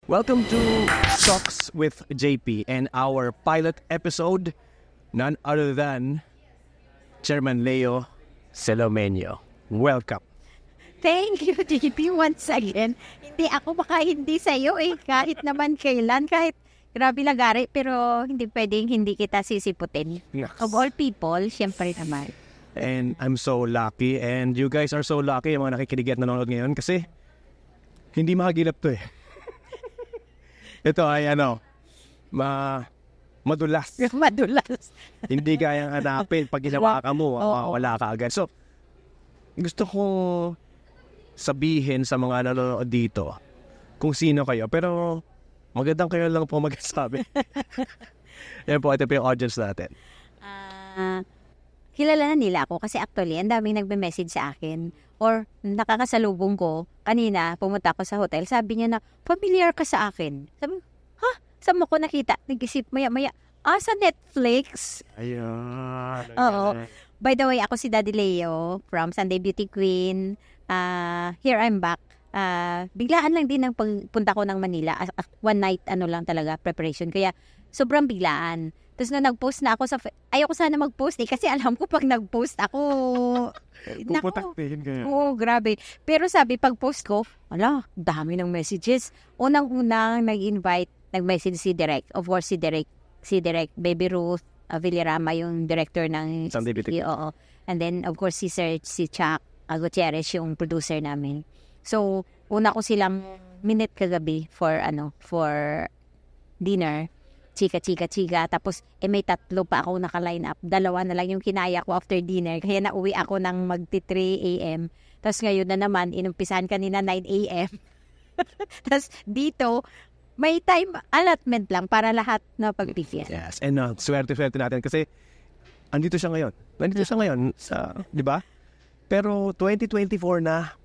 Welcome to Talks with JP and our pilot episode, none other than Chairman Leo Celomenio. Welcome. Thank you, JP, once again. Hindi ako hindi sa'yo kahit naman kailan, kahit grabe lagari, pero hindi pwedeng hindi kita sisiputin. Yes. Of all people, syempre naman. And I'm so lucky and you guys are so lucky, yung mga nakikinig at nanonood ngayon kasi hindi makagilap to Ito ay madulas. Madulas. Hindi kayang hanapin pag ginawa ka mo, wala ka agad. So, gusto ko sabihin sa mga nanonood dito kung sino kayo. Pero, magandang kayo lang po magsasabi. Yan po, ito po yung audience natin. Kilala na nila ako kasi actually, ang daming nagbe-message sa akin. Or nakakasalubong ko, kanina, pumunta ako sa hotel, sabi niya na, familiar ka sa akin. Sabi, ha? Saan mo ko nakita? Nag-isip maya-maya, sa Netflix. Ayan. Oo. By the way, ako si Daddy Leo from Sunday Beauty Queen. Here I'm back. Biglaan lang din ang pagpunta ko ng Manila. One night, lang talaga, preparation. Kaya, sobrang biglaan. Tapos na nag-post na ako ayoko sana mag-post kasi alam ko pag nag-post ako, puputaktihin kayo. Oo, grabe. Pero sabi, pag-post ko, dami ng messages. Unang-unang nag-invite, nag-message si Direk. Of course, si Direk, Baby Ruth, Villarama, yung director ng Sunday Beauty. Oo. And then, of course, si Chuck Gutierrez, yung producer namin. So, una ko silang minute kagabi for dinner. Chika. Tapos, may tatlo pa ako naka-line up. 2 na lang yung kinaya ko after dinner. Kaya nauwi ako ng magti-3 a.m. Tapos ngayon na naman, inumpisahan kanina 9 a.m. Tapos dito, may time allotment lang para lahat na pag-prepare. Yes, and swerte natin kasi andito siya ngayon. Di ba? Pero 2024 na.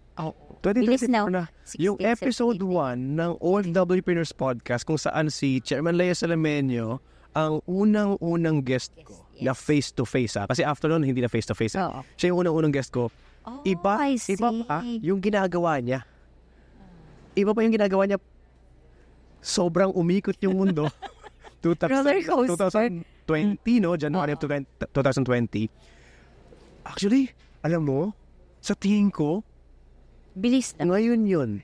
2024 na. Yung episode 1 ng OFWpreneurs Podcast kung saan si Chairman Leo Celomenio ang unang guest ko na face-to-face. Kasi after nun, hindi na face-to-face. Siya yung unang guest ko. Iba pa yung ginagawa niya. Sobrang umikot yung mundo. 2020, January of 2020. Actually, alam mo, sa tingin ko, bilis na. Ngayon yun.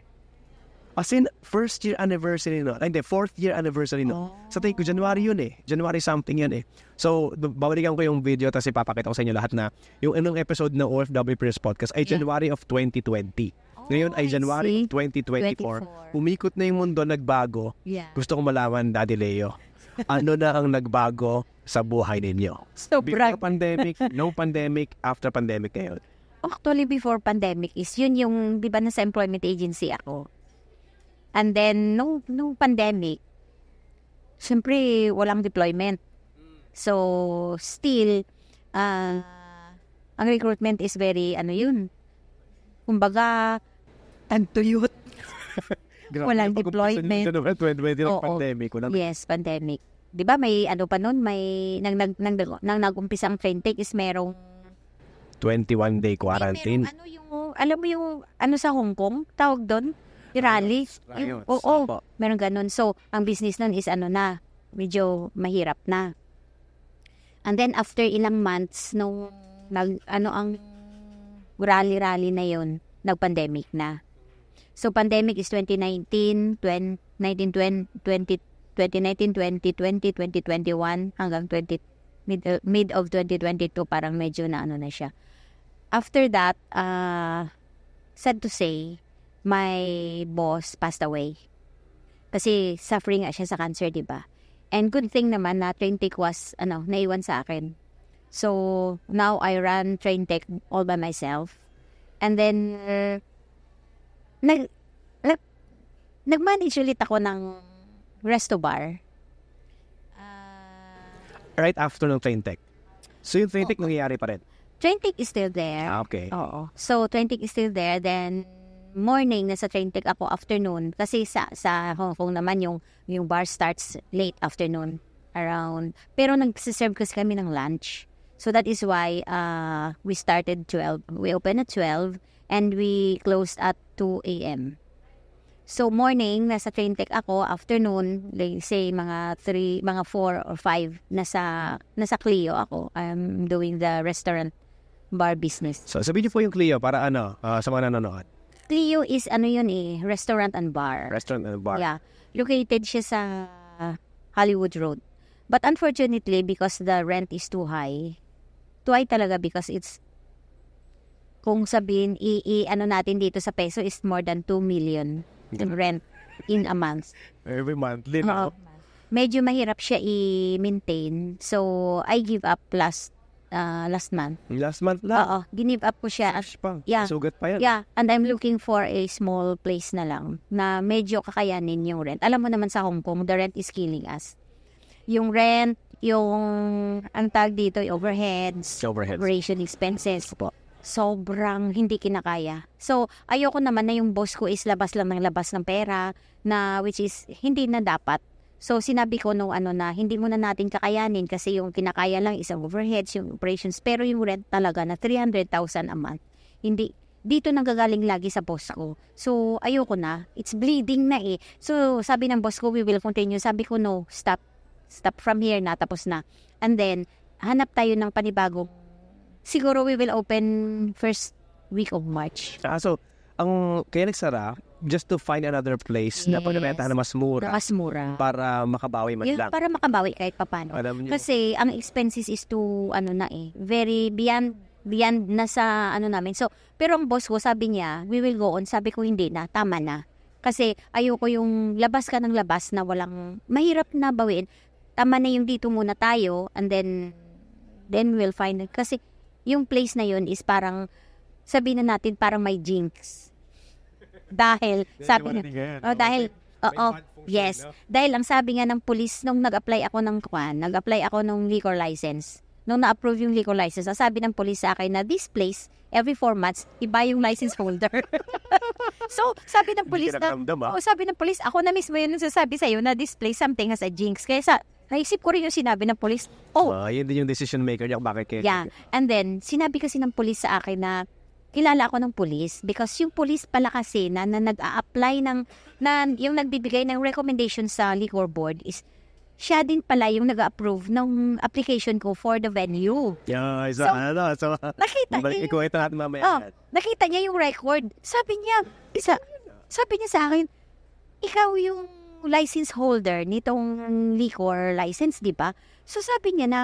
As in, 4th year anniversary. Sa tingin ko, January yun January something yun So, babalikan ko yung video tapos ipapakita ko sa inyo lahat na yung anong episode ng OFWpreneurs Podcast ay January of 2020. Ngayon ay January 2024. Umikot na yung mundo, nagbago. Yeah. Gusto ko malaman, Daddy Leo, ano na ang nagbago sa buhay ninyo? Sobrang. Before pandemic, no pandemic, after pandemic ngayon. Actually, before pandemic is yun yung, di ba, nasa employment agency ako. And then, nung pandemic, siyempre, walang deployment. So, still, ang recruitment is very, kumbaga, tantuyot. Walang deployment. Pandemic. Yes, pandemic. Di ba, may pa nun, may, nang nag-umpisang training is merong 21-day quarantine. Alam mo yung sa Hong Kong, tawag doon? Yung rally. Meron ganun. So, ang business nun is medyo mahirap na. And then, after ilang months, nung ang rally na yun, nag-pandemic na. So, pandemic is 2019, 2020, 2021, hanggang mid of 2022, parang medyo na siya. After that, sad to say, my boss passed away. Kasi suffering siya sa cancer, di ba? And good thing naman na train tech was, naiwan sa akin. So, now I run train tech all by myself. And then, nag-manage ulit ako ng resto bar. Right after ng train tech. So, yung train tech nangyayari pa rin? Train tech is still there. Okay. Oo. So, train tech is still there. Then, morning, nasa train tech ako afternoon. Kasi sa Hong Kong naman, yung bar starts late afternoon. Pero nagsiserve kasi kami ng lunch. So, that is why we started 12. We opened at 12 and we closed at 2 a.m. So morning nasa train tech ako, afternoon like say mga 4 or 5 nasa Clio ako. I'm doing the restaurant bar business. So sabihin niyo po yung Clio para sa mga nanonood. Clio is restaurant and bar. Restaurant and bar. Yeah. Located siya sa Hollywood Road. But unfortunately, because the rent is too high talaga because it's, kung sabihin, natin dito sa peso is more than 2 million in rent in a month. Every monthly now. Medyo mahirap siya i-maintain. So, I give up last month. Last month lang? Oo, give up ko siya. Yeah. Sugat pa yan. Yeah, and I'm looking for a small place na lang na medyo kakayanin yung rent. Alam mo naman sa Hong Kong, the rent is killing us. Yung rent, ang tag dito, yung overheads, operation expenses, sobrang hindi kinakaya. So, ayoko naman na yung boss ko is labas lang ng labas ng pera, na which is hindi na dapat. So, sinabi ko na hindi muna natin kakayanin kasi yung kinakaya lang is ang overheads, yung operations, pero yung rent talaga na 300,000 a month. Hindi, dito nanggagaling lagi sa boss ko. So, ayoko na. It's bleeding na eh. So, sabi ng boss ko, we will continue. Sabi ko, no, stop from here na, tapos na. And then, hanap tayo ng panibagong, siguro we will open first week of March. So, kaya nagsara, just to find another place na pagkabentahan na mas mura. Mas mura. Para makabawi man lang. Para makabawi kahit papano. Kasi, ang expenses is to, very beyond na sa, namin. So, pero ang boss ko, sabi niya, we will go on. Sabi ko, hindi na, tama na. Kasi, ayoko yung labas ka ng labas na walang, mahirap na bawiin. Tama na yung dito muna tayo and then we'll find it. Kasi yung place na yun is parang, sabihin na natin parang may jinx. Dahil, sabi nga, yes. Dahil ang sabi nga ng police, nung nag-apply ako ng liquor license, nung na-approve yung liquor license, sabi ng police sa akin na this place, every 4 months, iba yung license holder. So, sabi ng police ako na mismo yun nasasabi sa'yo na this place something has a jinx. Kaya naisip ko rin yung sinabi ng police. Yun din yung decision maker niya. Bakit kayo? Yeah. And then, sinabi kasi ng police sa akin na kilala ako ng police because yung police pala kasi na nag-a-apply yung nagbibigay ng recommendation sa liquor board is siya din pala yung nag-approve ng application ko for the venue. Yeah, so nakita niya. Ikuwento natin mamaya. Nakita niya yung record. Sabi niya sa akin, ikaw yung license holder nitong liquor license, di ba? So sabi niya na,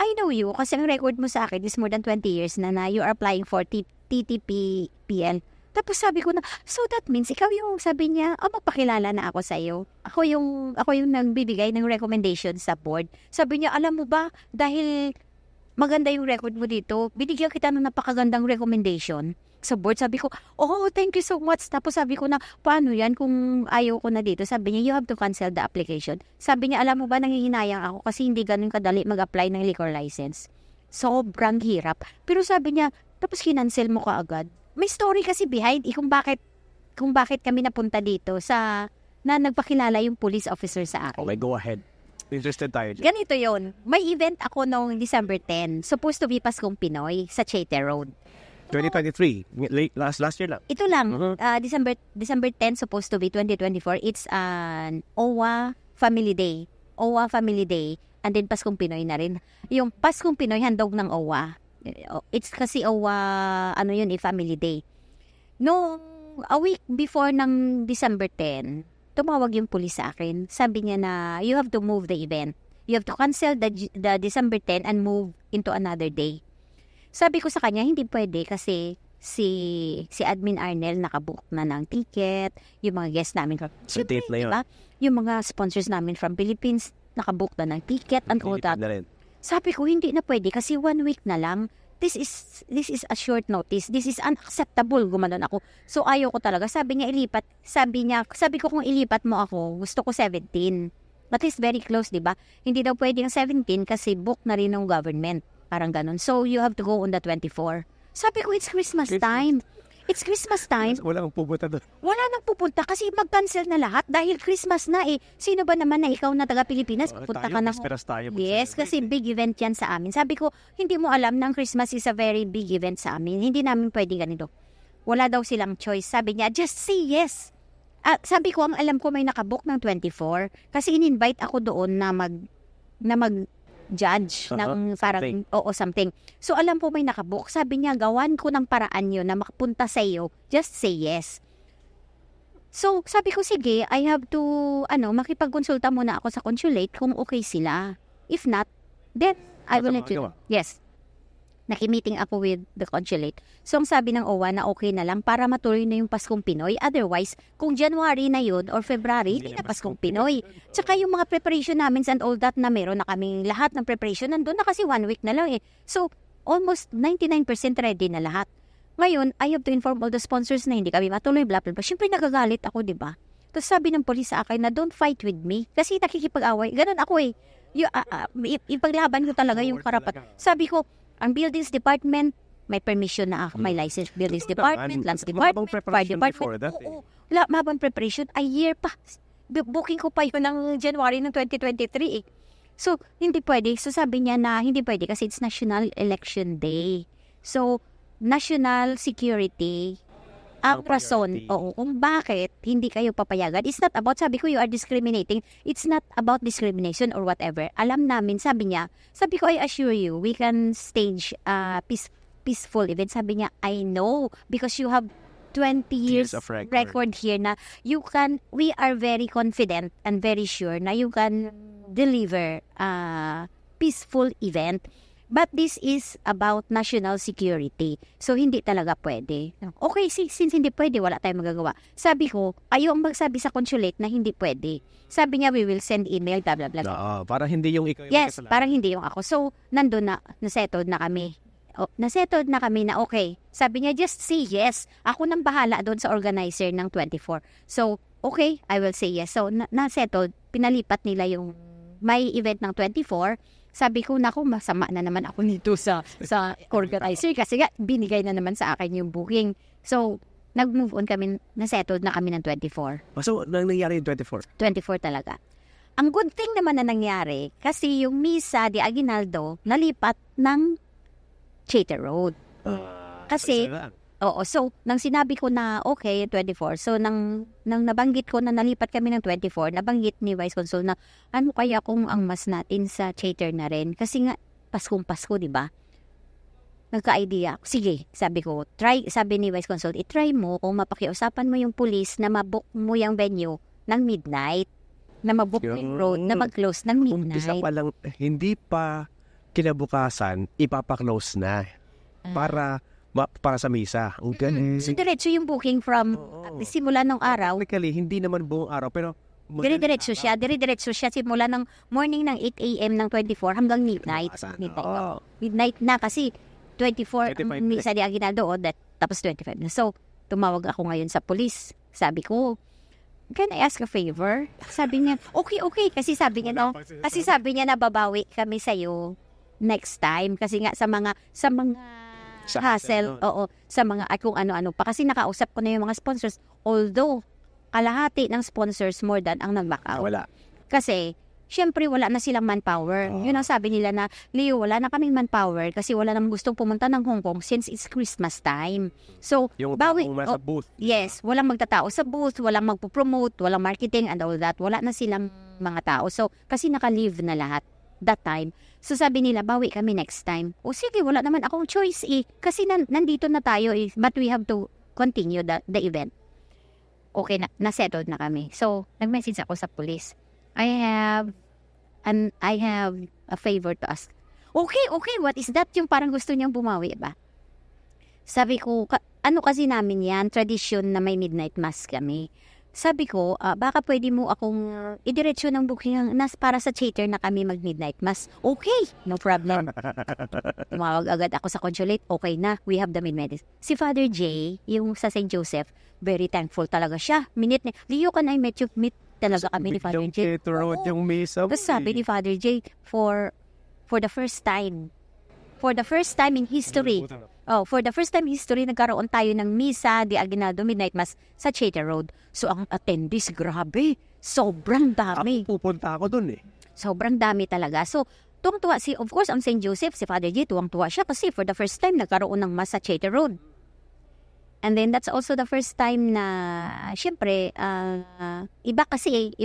I know you kasi ang record mo sa akin is more than 20 years na you are applying for TTPL. Tapos sabi ko na, so that means ikaw yung, sabi niya, magpakilala na ako sa iyo. Ako yung nagbibigay ng recommendation sa board. Sabi niya, alam mo ba, dahil maganda yung record mo dito, binigyan kita ng napakagandang recommendation sa board. Sabi ko, thank you so much. Tapos sabi ko na, paano yan kung ayaw ko na dito? Sabi niya, you have to cancel the application. Sabi niya, alam mo ba, nangihinayang ako kasi hindi ganun kadali mag-apply ng liquor license. Sobrang hirap. Pero sabi niya, tapos kinancel mo ka agad. May story kasi behind kung bakit kami napunta dito na nagpakilala yung police officer sa akin. Okay, go ahead. Interested tayo dyan. Ganito yon. May event ako noong December 10. Supposed to be Paskong Pinoy sa Chete Road. 2023. Last year lang. Ito lang. December 10 supposed to be 2024. It's an OWA Family Day. OWA Family Day. And then Paskong Pinoy na rin. Yung Paskong Pinoy, handog ng OWA. It's kasi OWA, Family Day. A week before ng December 10, tumawag yung police sa akin. Sabi niya na, you have to move the event. You have to cancel the December 10 and move into another day. Sabi ko sa kanya, hindi pwede kasi si Admin Arnel nakabook na ng ticket, yung mga guests namin. Sa date na yun. Diba? Yung mga sponsors namin from Philippines, nakabook na ng ticket and all that. Sabi ko, hindi na pwede kasi 1 week na lang. This is a short notice. This is unacceptable. Gumanon ako. So, ayaw ko talaga. Sabi niya, ilipat. Sabi ko, kung ilipat mo ako, gusto ko 17. At least very close, di ba? Hindi daw pwede ang 17 kasi book na rin ng government. Parang ganun. So, you have to go on the 24. Sabi ko, it's Christmas time. It's Christmas time. Wala nang pupunta doon. Wala nang pupunta kasi mag-cancel na lahat dahil Christmas na eh. Sino ba naman na ikaw na taga-Pilipinas? Pupunta ka na. Yes, kasi big event yan sa amin. Sabi ko, hindi mo alam na ang Christmas is a very big event sa amin. Hindi namin pwede ganito. Wala daw silang choice. Sabi niya, just say yes. Sabi ko, ang alam ko may nakabook ng 24 kasi in-invite ako doon na mag-judge ng parang, something. So, alam ko may nakabook. Sabi niya, gawan ko ng paraan yun na makapunta sa iyo. Just say yes. So, sabi ko, sige, I have to, makipagkonsulta muna ako sa consulate kung okay sila. If not, then I will let you. Yes. Nakimiting ako with the consulate. So, ang sabi ng OWA na okay na lang para matuloy na yung Paskong Pinoy. Otherwise, kung January na yun or February, hindi na Paskong Pinoy. Tsaka yung mga preparation namin and all that na meron na kaming lahat ng preparation, nandun na kasi 1 week na lang eh. So, almost 99% ready na lahat. Ngayon, I have to inform all the sponsors na hindi kami matuloy, blah, blah, blah. Siyempre, nagagalit ako, di ba? Tapos sabi ng police sa akin na don't fight with me kasi nakikipag-away. Ganun ako eh. Ipaglaban ko talaga yung karapat. Sabi ko, ang buildings department, may permission na ako. May license buildings department, lands department, fire department. Oo, mabang preparation. A year pa. Booking ko pa yun ng January ng 2023 eh. So, hindi pwede. So, sabi niya na hindi pwede kasi it's National Election Day. So, national security ang rason, kung bakit hindi kayo papayagan. It's not about, sabi ko, you are discriminating. It's not about discrimination or whatever. Alam namin, sabi ko, I assure you, we can stage peaceful event. Sabi niya, I know, because you have 20 years of record here na we are very confident and very sure na you can deliver peaceful event. But this is about national security. So, hindi talaga pwede. Okay, since hindi pwede, wala tayong magagawa. Sabi ko, ayaw ang magsabi sa consulate na hindi pwede. Sabi niya, we will send email, blah, blah, blah. Para hindi yung ikaw yung yes, parang hindi yung ako. So, nandun na, nasettled na kami. Nasettled na kami na okay. Sabi niya, just say yes. Ako nang bahala doon sa organizer ng 24. So, okay, I will say yes. So, nasettled, pinalipat nila yung may event ng 24. Sabi ko, naku, masama na naman ako nito sa organizer kasi nga, binigay na naman sa akin yung booking. So, nag-move on kami, nasettled na kami ng 24. So, nangyari yung 24? 24 talaga. Ang good thing naman na nangyari, kasi yung Misa de Aguinaldo, nalipat ng Chater Road. Kasi, so, nang sinabi ko na okay, 24, so nang nabanggit ko na nalipat kami ng 24, nabanggit ni Vice Consul na ano kaya kung ang mas natin sa Chater na rin? Kasi nga, Paskong Pasko, di ba? Nagka-idea. Sige, sabi ko, sabi ni Vice Consul, i-try mo kung mapakiusapan mo yung police na mabook mo yung venue ng midnight. Na mabook yung road, na mag-close ng midnight. Umpisa pa lang, hindi pa kinabukasan, ipapaklose na. Para sa misa. Ang galing. So, diretso yung booking from simula ng araw. Technically, hindi naman buong araw, pero dire-diretso siya simula ng morning ng 8 a.m. ng 24 hanggang midnight. Midnight na kasi 24 ang Misa de Aguinaldo tapos 25 na. So, tumawag ako ngayon sa police. Sabi ko, can I ask a favor? Sabi niya, okay. Kasi sabi niya na babawi kami sa'yo next time. Kasi nga sa mga hassle, sa mga kung ano-ano pa. Kasi nakausap ko na yung mga sponsors. Although, kalahati ng sponsors more than ang nag-back out. Wala. Kasi, syempre wala na silang manpower. Yun ang sabi nila na, Leo, wala na kaming manpower kasi wala namang gustong pumunta ng Hong Kong since it's Christmas time. So, yung nasa booth. Yes, walang magtatao sa booth, walang magpo-promote, walang marketing and all that. Wala na silang mga tao. So, kasi naka-leave na lahat that time. So, sabi nila, bawi kami next time. O sige, wala naman akong choice eh. Kasi nandito na tayo eh. But we have to continue the event. Okay, na-settled na kami. So, nag-message ako sa police. I have a favor to ask. Okay, what is that? Yung parang gusto niyang bumawi ba? Sabi ko, ano kasi namin yan, tradisyon na may midnight mass kami. Sabi ko, baka pwede mo akong idiretso ng booking para sa Chater na kami mag-midnight mass. Okay, no problem. Tumawag agad ako sa consulate. Okay na, we have the midnight. Si Father J, yung sa St. Joseph, very thankful talaga siya. Minute na, Leo, can I meet talaga kami ni Father J. Yung misa. Tapos sabi ni Father J, for the first time in history, nagkaroon tayo ng Misa de Aguinaldo Midnight Mass sa Chater Road. So, ang attendees, grabe. Sobrang dami. Ako pupunta ako dun eh. Sobrang dami talaga. So, tuwang-tuwa of course, ang St. Joseph, si Father J, tuwang-tuwa siya kasi for the first time, nagkaroon ng Mass sa Chater Road. And then that's also the first time na, syempre, iba kasi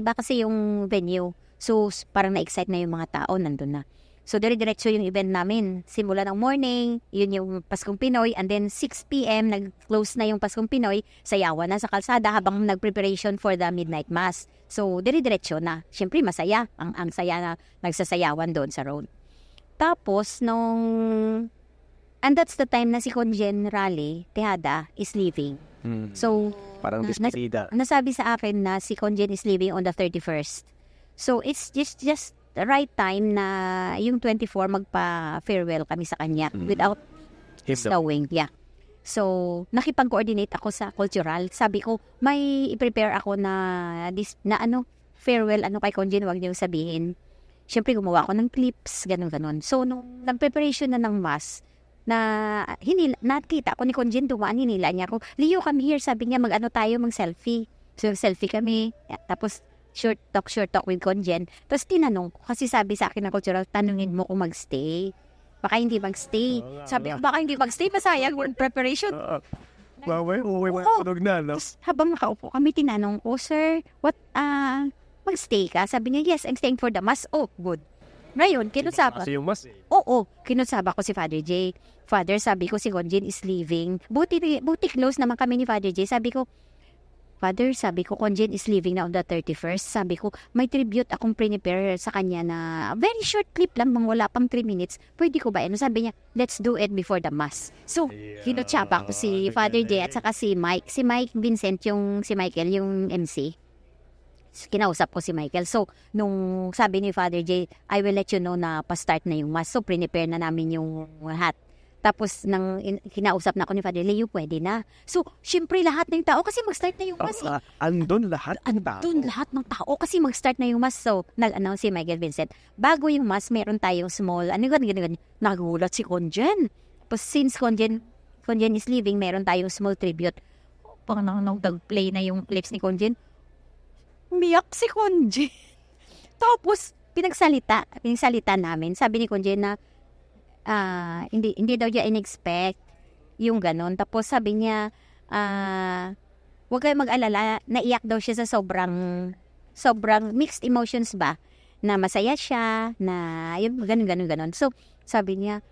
yung venue. So, parang na-excite na yung mga tao, nandun na. So, dire-diretso yung event namin. Simula ng morning, yun yung Paskong Pinoy. And then, 6 p.m., nag-close na yung Paskong Pinoy. Sayawan na sa kalsada habang nag-preparation for the midnight mass. So, dire-diretso na. Syempre, masaya. Ang saya na nagsasayawan doon sa road. Tapos, and that's the time na si Conjen Raleigh Tejada is leaving. So, parang despedida. Nasabi sa akin na si Conjen is leaving on the 31st. So, it's just the right time na yung 24 magpa-farewell kami sa kanya without snowing. Yeah. So, nakipag-coordinate ako sa cultural. Sabi ko, may i-prepare ako na farewell kay Conjen, wag niyo sabihin. Siyempre, gumawa ako ng clips, ganun-ganun. So, nung nag-preparation na ng mass, nakita ko ni Conjen dumaan, hinila niya ako. Leo, come here. Sabi niya, mag-selfie. So, selfie kami. Tapos, short talk with Conjen. Tapos, tinanong ko, kasi sabi sa akin ng cultural, tanungin mo kung mag-stay. Baka hindi mag-stay. Sabi ko, baka hindi mag-stay, masayang yung preparation. Uwi mo tunog na, no? Tapos, habang nakaupo kami, tinanong ko, sir, mag-stay ka? Sabi niya, yes, I'm staying for the mass. Oh, good. Ngayon, kinusapa. Kasi yung mass. Oo, kinusapa ko si Father J. Father, sabi ko si Conjen is leaving. Buti close naman kami ni Father J. Sabi ko, Father, Conjen is leaving na on the 31st. Sabi ko, may tribute akong prepare sa kanya na very short clip lang, wala pang 3 minutes. Pwede ko ba? Sabi niya, let's do it before the mass. So, kinutsapa ko si Father J at saka si Mike. Si Mike Vincent, si Michael, yung MC. Kinausap ko si Michael. So, nung sabi ni Father J, I will let you know na pa-start na yung mass. So, prepare na namin yung hat. Tapos, kinausap na ako ni Father Leo, pwede na. So, syempre lahat ng tao, kasi mag-start na yung mass. Andun lahat ng tao. Andun lahat ng tao, kasi mag-start na yung mass. So, nag-announce si Michael Vincent, bago yung mass, meron tayong small, nagulat si Conjen. Tapos, since Conjen is leaving, meron tayong small tribute. Parang nag-play na yung clips ni Conjen. Umiyak si Conjen. Tapos, pinagsalita namin. Sabi ni Conjen na, hindi daw niya in-expect yung ganon. Tapos sabi niya, huwag kayo mag-alala, naiyak daw siya sa sobrang mixed emotions ba? Na masaya siya, na yung ganon. So, sabi niya,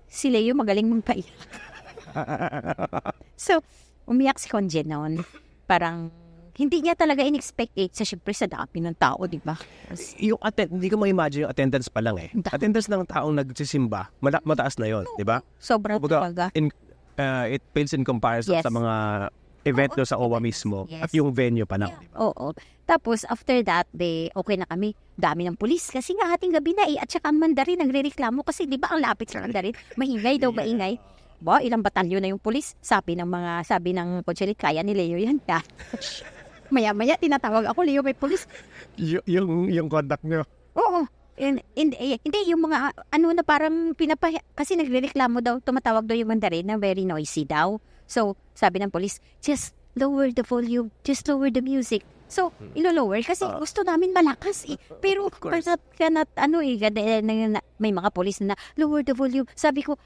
si Leo magaling magpaiyak. So, umiyak si Conjen noon. Parang, hindi niya talaga in-expect sa syempre sa dami ng tao, di ba? Hindi ko ma-imagine yung attendance pa lang eh. Attendance ng taong nagsisimba, mataas na yon, di ba? Sobrang talaga. It pales in comparison sa mga event sa OWA mismo at yung venue pa lang. Diba? Oo. Tapos, after that, okay na kami. Dami ng pulis. Kasi nga, hating gabi na at saka ang Mandarin, nagre-reklamo kasi di ba ang lapit sa Mandarin? Maingay daw, maingay. Ilang batalyon na yung pulis? Sabi ng Conchelit, kaya ni Leo yan. Maya-maya, tinatawag ako, Leo, may pulis. Yung contact nyo? Oo. Hindi, yung mga, na parang kasi nagre-reklamo daw, tumatawag daw yung Mandarin na very noisy daw. So, sabi ng pulis, just lower the volume, just lower the music. So, ilo-lower kasi gusto namin malakas eh. Pero, may mga pulis na lower the volume. Sabi ko,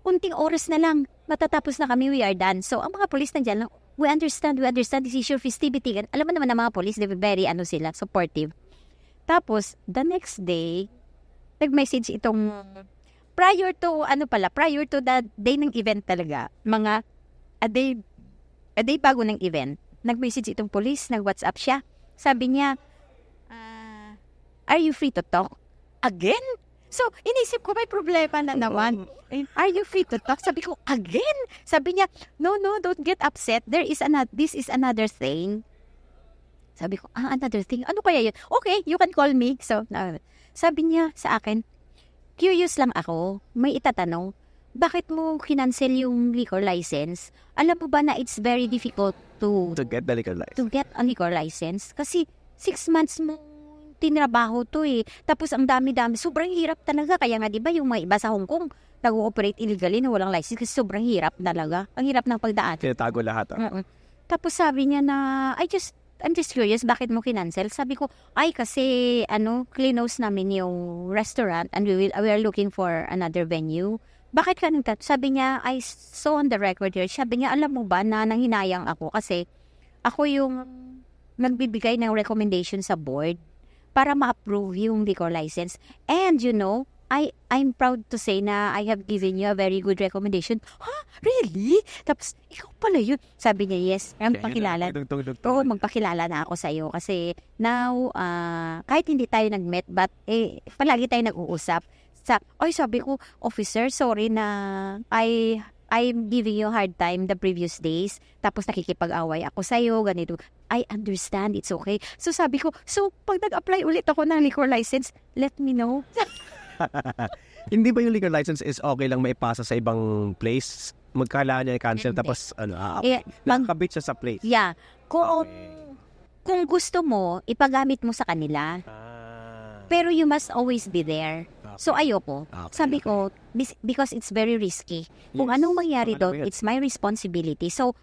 unting oras na lang, matatapos na kami, we are done. So, ang mga pulis nandiyan lang, we understand, this is your festivity. Alam mo naman ng mga police, very, sila, supportive. Tapos, the next day, nag-message itong, prior to the day ng event talaga, a day bago ng event, nag-message itong police, nag-WhatsApp siya. Sabi niya, are you free to talk? Again? So, inisip ko, may problema na naman. Are you free to talk? Sabi ko, again? Sabi niya, no, don't get upset. This is another thing. Sabi ko, another thing? Ano kaya yun? Okay, you can call me. So, sabi niya sa akin, curious lang ako, may itatanong, bakit mo kinancel yung liquor license? Alam mo ba na it's very difficult to get the liquor license? To get a liquor license? Kasi 6 months mo tinrabaho to eh. Tapos ang dami-dami. Sobrang hirap talaga. Kaya nga, di ba, yung mga iba sa Hong Kong, nag-ooperate illegally na walang license kasi sobrang hirap talaga. Ang hirap ng pagdaan. Tinatago lahat. Tapos sabi niya na, I'm just curious, bakit mo kinancel? Sabi ko, kasi, close namin yung restaurant and we are looking for another venue. bakit ka nagtato? Sabi niya, I saw on the record here, sabi niya, alam mo ba na nanghinayang ako kasi ako yung nagbibigay ng recommendation sa board para ma-approve yung liquor license. And I'm proud to say na I have given you a very good recommendation. Really? Tapos, ikaw pala yun. Sabi niya, yes. Magpakilala. Oo, magpakilala na ako sa iyo. Kasi now, kahit hindi tayo nag-met, but palagi tayo nag-uusap. Sabi ko, officer, sorry na I'm giving you a hard time the previous days. Tapos nakikipag-away ako sa iyo, ganito. I understand, it's okay. So sabi ko, pag nag-apply ulit ako ng liquor license, let me know. Hindi ba yung liquor license is okay lang maipasa sa ibang place? Magkailangan niya i-cancel tapos nakakabit siya sa place. Yeah. Kung gusto mo, ipagamit mo sa kanila. Pero you must always be there. So ayoko. Sabi ko, because it's very risky. Kung anong mangyari doon, it's my responsibility. So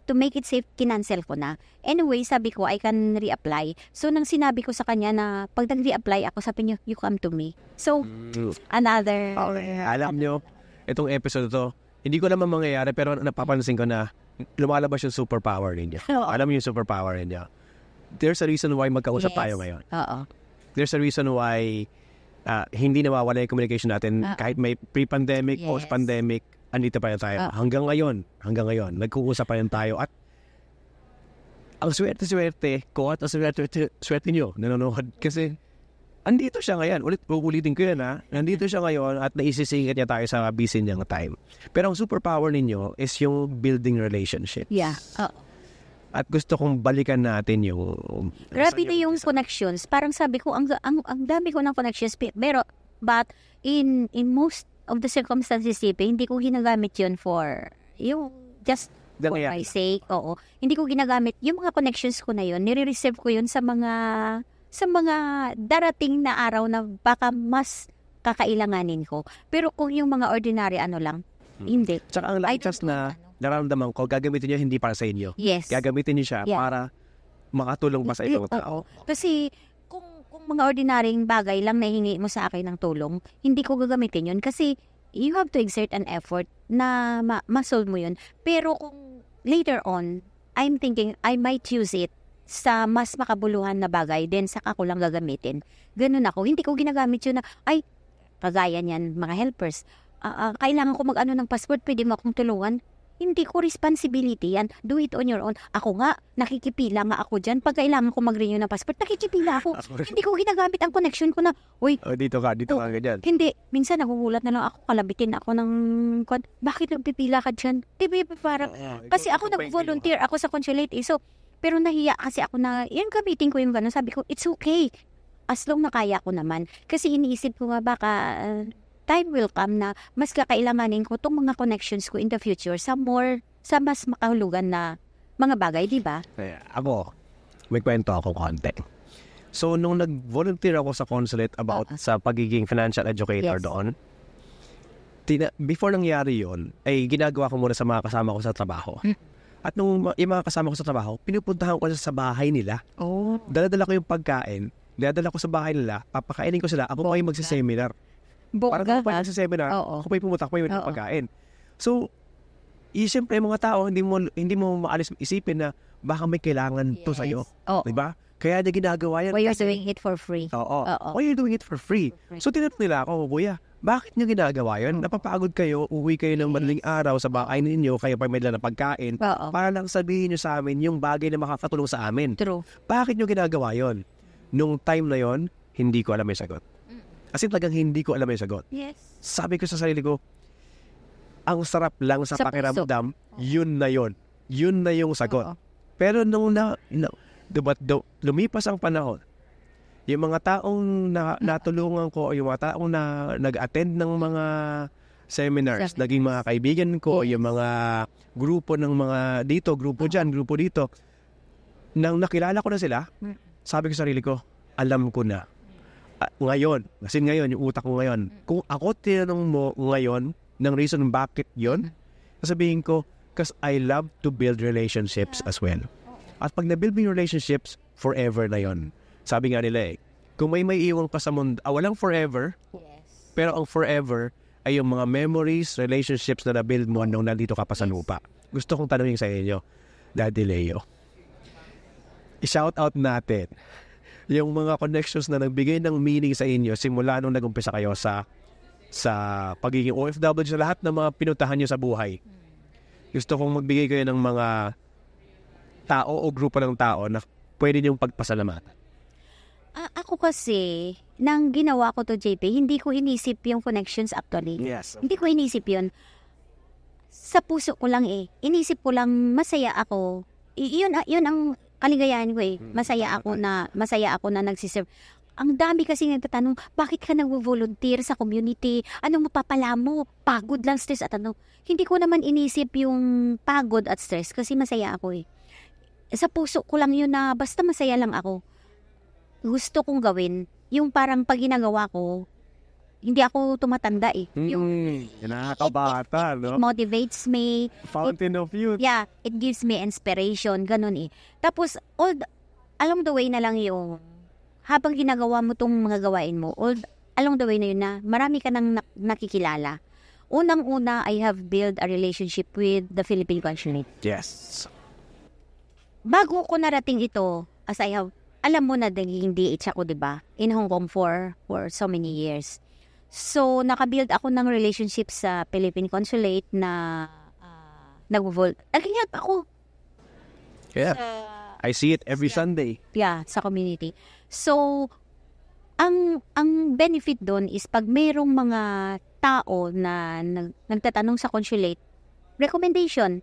to make it safe, kinancel ko na. Anyway, sabi ko, I can reapply. So, nang sinabi ko sa kanya na pag nag-reapply ako, sabi niya, you come to me. So, another... Okay. Alam nyo, itong episode to, hindi ko naman mangyayari, pero napapansin ko na lumalabas yung superpower ninyo. Alam mo yung superpower ninyo. There's a reason why magkausap tayo ngayon. Oo. There's a reason why hindi nawawala yung communication natin kahit may pre-pandemic, post-pandemic, andito pa rin tayo. Hanggang ngayon, nagkukusap pa rin tayo. At ang swerte ko at ang swerte nyo, nanonood. Kasi, andito siya ngayon. Ulitin ko yan Nandito siya ngayon at naisisingit niya tayo sa busy niyang time. Pero ang superpower ninyo is yung building relationship. Yeah. At gusto kong balikan natin yung... Grabe na yung connections. Parang sabi ko, ang dami ko ng connections. But in most of the circumstances, hindi ko ginagamit yun for yung just for my sake. Oo. Hindi ko ginagamit. Yung mga connections ko na yun, nire-reserve ko yun sa mga darating na araw na baka mas kakailanganin ko. Pero kung yung mga ordinary lang, hindi. Tsaka ang chance na nararamdaman ko, gagamitin niyo hindi para sa inyo. Yes. Gagamitin niyo siya para makatulong pa sa ibang tao. Kasi kung mga ordinaryong bagay lang na hingi mo sa akin ng tulong, hindi ko gagamitin yun kasi you have to exert an effort na ma-solve mo yun. Pero kung later on, I'm thinking I might use it sa mas makabuluhan na bagay, then saka ko lang gagamitin. Ganun ako. Hindi ko ginagamit yun na, kagaya niyan, mga helpers. Kailangan ko mag-ano ng passport, pwede mo akong tulungan. Hindi ko responsibility yan. Do it on your own. Ako nga, nakikipila nga ako dyan. Pag kailangan ko mag-renew ng passport, nakikipila ako. Hindi ko ginagamit ang connection ko na, dito ka ganyan. Hindi. Minsan nagugulat na lang ako, kalabitin ako ng, bakit nagpipila ka dyan? Diba, parang, kasi ako nag-volunteer ako sa consulate. So, pero nahiya kasi ako na, yan gamitin ko yung gano'n. Sabi ko, it's okay. As long na kaya ko naman. Kasi iniisip ko nga baka... time will come na mas kakailanganin ko itong mga connections ko in the future sa mas makahulugan na mga bagay, di ba? Ako, may kwento ako konti. So, nung nag-volunteer ako sa consulate about sa pagiging financial educator doon, before nangyari yun, ay ginagawa ko muna sa mga kasama ko sa trabaho. At nung yung mga kasama ko sa trabaho, pinupuntahan ko sa bahay nila. Dala-dala ko yung pagkain, dala-dala ko sa bahay nila, papakainin ko sila, ako pa yung magsiseminar. Parang ako pa sa seminar, ako pa yung pumunta, ako pa yung pagkain. So, siyempre mga tao, hindi mo maalis isipin na baka may kailangan to sa'yo. Diba? Kaya niya ginagawa yan. Why you're doing it for free. Why you're doing it for free. So, tinanong nila ako, kuya, bakit niyo ginagawa yun? Napapagod kayo, uwi kayo ng madaling araw sa bahay ninyo, kayo pa may dala ng pagkain, para lang sabihin niyo sa amin yung bagay na makakatulong sa amin. True. Bakit niyo ginagawa yun? Nung time na yon, hindi ko alam yung sagot. Kasi talagang hindi ko alam yung sagot. Yes. Sabi ko sa sarili ko, ang sarap lang sa pakiramdam, yun na yun. Yun na yung sagot. Pero nung lumipas ang panahon, yung mga taong natulungan ko, yung mga taong nag-attend ng mga seminars, naging mga kaibigan ko, yung mga grupo ng mga dito, grupo dyan, grupo dito, nang nakilala ko na sila, sabi ko sa sarili ko, alam ko na. Ngayon, kasi ngayon, yung utak ko ngayon, kung ako tinanong mo ngayon ng reason bakit yon, sasabihin ko, because I love to build relationships as well. At pag na-build mo yung relationships, forever na yon. Sabi nga nila kung may iwan ka sa mundo, walang forever, pero ang forever ay yung mga memories, relationships na na-build mo nung nandito ka pa sa lupa. Gusto kong tanungin sa inyo, Daddy Leo. I-shout out natin yung mga connections na nagbigay ng meaning sa inyo simula nung nag-umpisa kayo sa pagiging OFW, sa lahat ng mga pinuntahan nyo sa buhay. Gusto kong magbigay kayo ng mga tao o grupo ng tao na pwede niyong pagpasalamatan. Ako kasi, nang ginawa ko to, JP, hindi ko inisip yung connections actually. Yes. Hindi ko inisip yun. Sa puso ko lang Inisip ko lang masaya ako. Yun ang kaligayahan ko Masaya ako na nagsiserve. Ang dami kasi nagtatanong, bakit ka nag-volunteer sa community? Anong mapapala mo? Pagod lang, stress at ano. Hindi ko naman inisip yung pagod at stress kasi masaya ako Sa puso ko lang yun na basta masaya lang ako. Gusto kong gawin. Yung parang pag ginagawa ko, hindi ako tumatanda Nakakabata, no? It motivates me. Fountain of youth. Yeah, it gives me inspiration. Ganun Tapos, along the way na lang yung, habang ginagawa mo tong mga gawain mo, along the way na yun na marami ka nang nakikilala. Unang-una, I have built a relationship with the Philippine Consulate. Yes. Bago ko narating ito, as I have, alam mo na naging DH ako, diba? In Hong Kong for so many years. So, nakabuild ako ng relationship sa Philippine Consulate na nag-help ako. Yeah. I see it every Sunday. Yeah, sa community. So, ang benefit doon is pag mayroong mga tao na nagtatanong sa consulate, recommendation,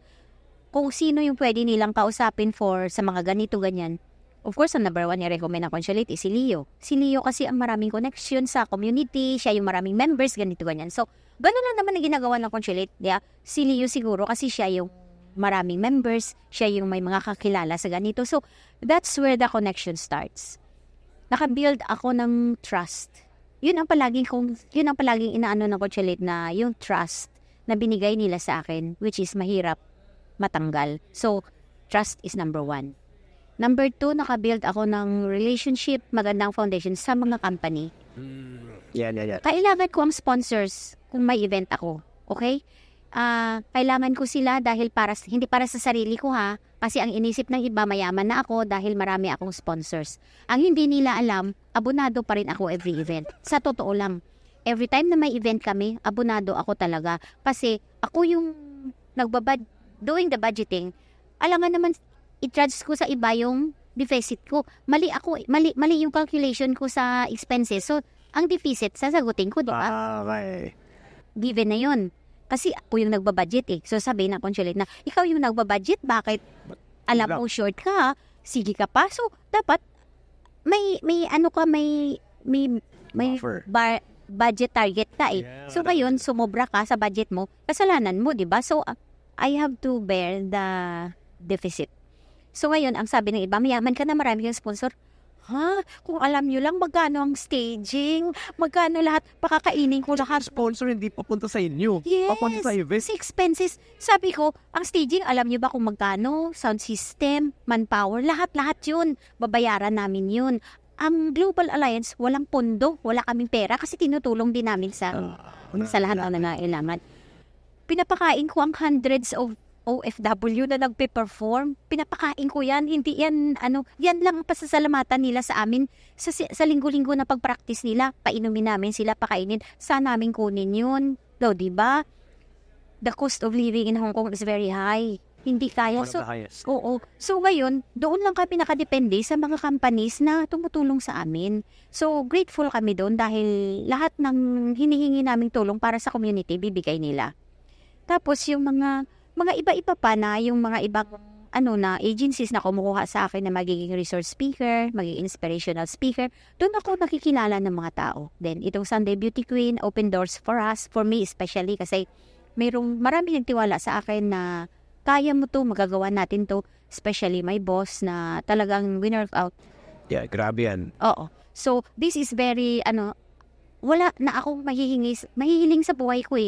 kung sino yung pwede nilang kausapin sa mga ganito, ganyan. Of course, ang number 1 i-recommend ng consulate is si Leo. Si Leo kasi ang maraming connection sa community, siya yung maraming members, ganito, ganyan. So, gano'n lang naman ang ginagawa ng consulate. Yeah? Si Leo siguro kasi siya yung maraming members, siya yung may mga kakilala sa ganito. So, that's where the connection starts. Nakabuild ako ng trust. Yun ang palaging inaano ng consulate na yung trust na binigay nila sa akin, which is mahirap matanggal. So, trust is number 1. Number 2, nakabuild ako ng relationship, magandang foundation sa mga company. Yan. Kailangan ko ang sponsors kung may event ako. Okay? Kailangan ko sila dahil hindi para sa sarili ko kasi ang inisip ng iba, mayaman na ako dahil marami akong sponsors. Ang hindi nila alam, abonado pa rin ako every event. Sa totoo lang, every time na may event kami, abonado ako talaga. Kasi ako yung doing the budgeting. Alam nga naman, i-charge ko sa iba yung deficit ko. Mali yung calculation ko sa expenses. So, ang deficit, sasagutin ko, di ba? Okay. Given na yun. Kasi ako yung nagbabudget So, sabi ng consulate na, ikaw yung nagbabudget, bakit? Alam mo, short ka, sige ka pa. So, dapat, may budget target ka Yeah, so, ngayon, sumobra ka sa budget mo, kasalanan mo, di ba? So, I have to bear the deficit. So, ngayon, ang sabi ng iba, mayaman ka na, marami kang sponsor. Kung alam nyo lang, magkano ang staging, magkano lahat, pakakainin ko lahat. Sponsor hindi papunta sa inyo. Yes, papunta sa event. expenses. Sabi ko, ang staging, alam nyo ba kung magkano? Sound system, manpower, lahat yun. Babayaran namin yun. Ang Global Alliance, walang pondo, wala kaming pera kasi tinutulong din namin sa lahat ng nangailangan. Pinapakain ko ang hundreds of OFW na nagpe-perform. Pinapakain ko yan. Hindi yan, yan lang ang pasasalamatan nila sa amin. Sa linggo-linggo na pag-practice nila, painumin namin sila, pakainin. Saan namin kunin yun? Diba? The cost of living in Hong Kong is very high. Hindi kaya. Oo. So, ngayon, doon lang kami nakadepende sa mga companies na tumutulong sa amin. So, grateful kami doon dahil lahat ng hinihingi naming tulong para sa community, bibigay nila. Tapos, yung mga iba-iba pa na yung mga ibang na agencies na kumukuha sa akin na magiging resource speaker, magiging inspirational speaker, doon ako nakikilala ng mga tao. Then, itong Sunday Beauty Queen, open doors for us, for me especially, kasi marami nagtiwala sa akin na kaya mo to, magagawa natin to, especially my boss na talagang winner out. Yeah, grabe yan. Oo. So, this is very, wala na akong mahihiling sa buhay ko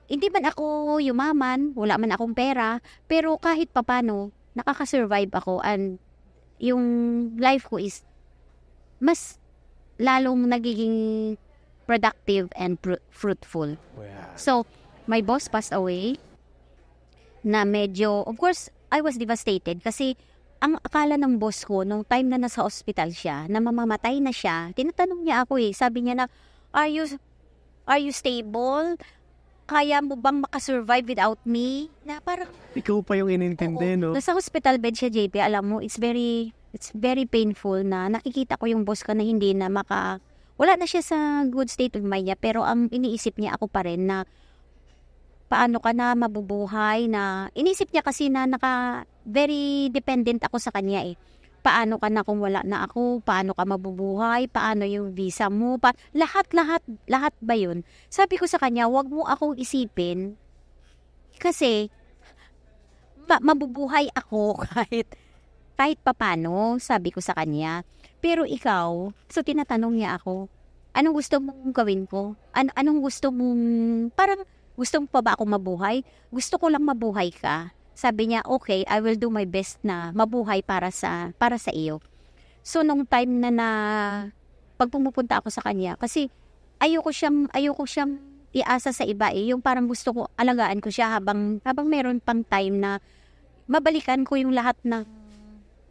hindi man ako yumaman, wala man akong pera, pero kahit papano, nakaka-survive ako and yung life ko is mas lalong nagiging productive and fruitful. Yeah. So, my boss passed away na medyo, of course, I was devastated kasi ang akala ng boss ko, nung time na nasa hospital siya, na mamamatay na siya, tinatanong niya ako sabi niya na, are you stable? Kaya mo bang makasurvive without me? Na parang, ikaw pa yung inintindi, no? Nasa hospital bed siya, JP, alam mo, it's very painful na nakikita ko yung boss ko na hindi na wala na siya sa good state of mind niya, pero ang iniisip niya ako pa rin na paano ka na mabubuhay na, inisip niya kasi na very dependent ako sa kanya Paano ka na kung wala na ako? Paano ka mabubuhay? Paano yung visa mo? Lahat ba yun? Sabi ko sa kanya, wag mo akong isipin kasi mabubuhay ako kahit papano, sabi ko sa kanya. Pero ikaw, so tinatanong niya ako, anong gusto mong gawin ko? Anong gusto mong, parang gusto mo pa ba ako mabuhay? Gusto ko lang mabuhay ka. Sabi niya, okay, I will do my best na mabuhay para sa iyo. So, nung time na pag pumupunta ako sa kanya, kasi ayoko siyang iasa sa iba yung parang gusto ko, alagaan ko siya habang meron pang time na mabalikan ko yung lahat ng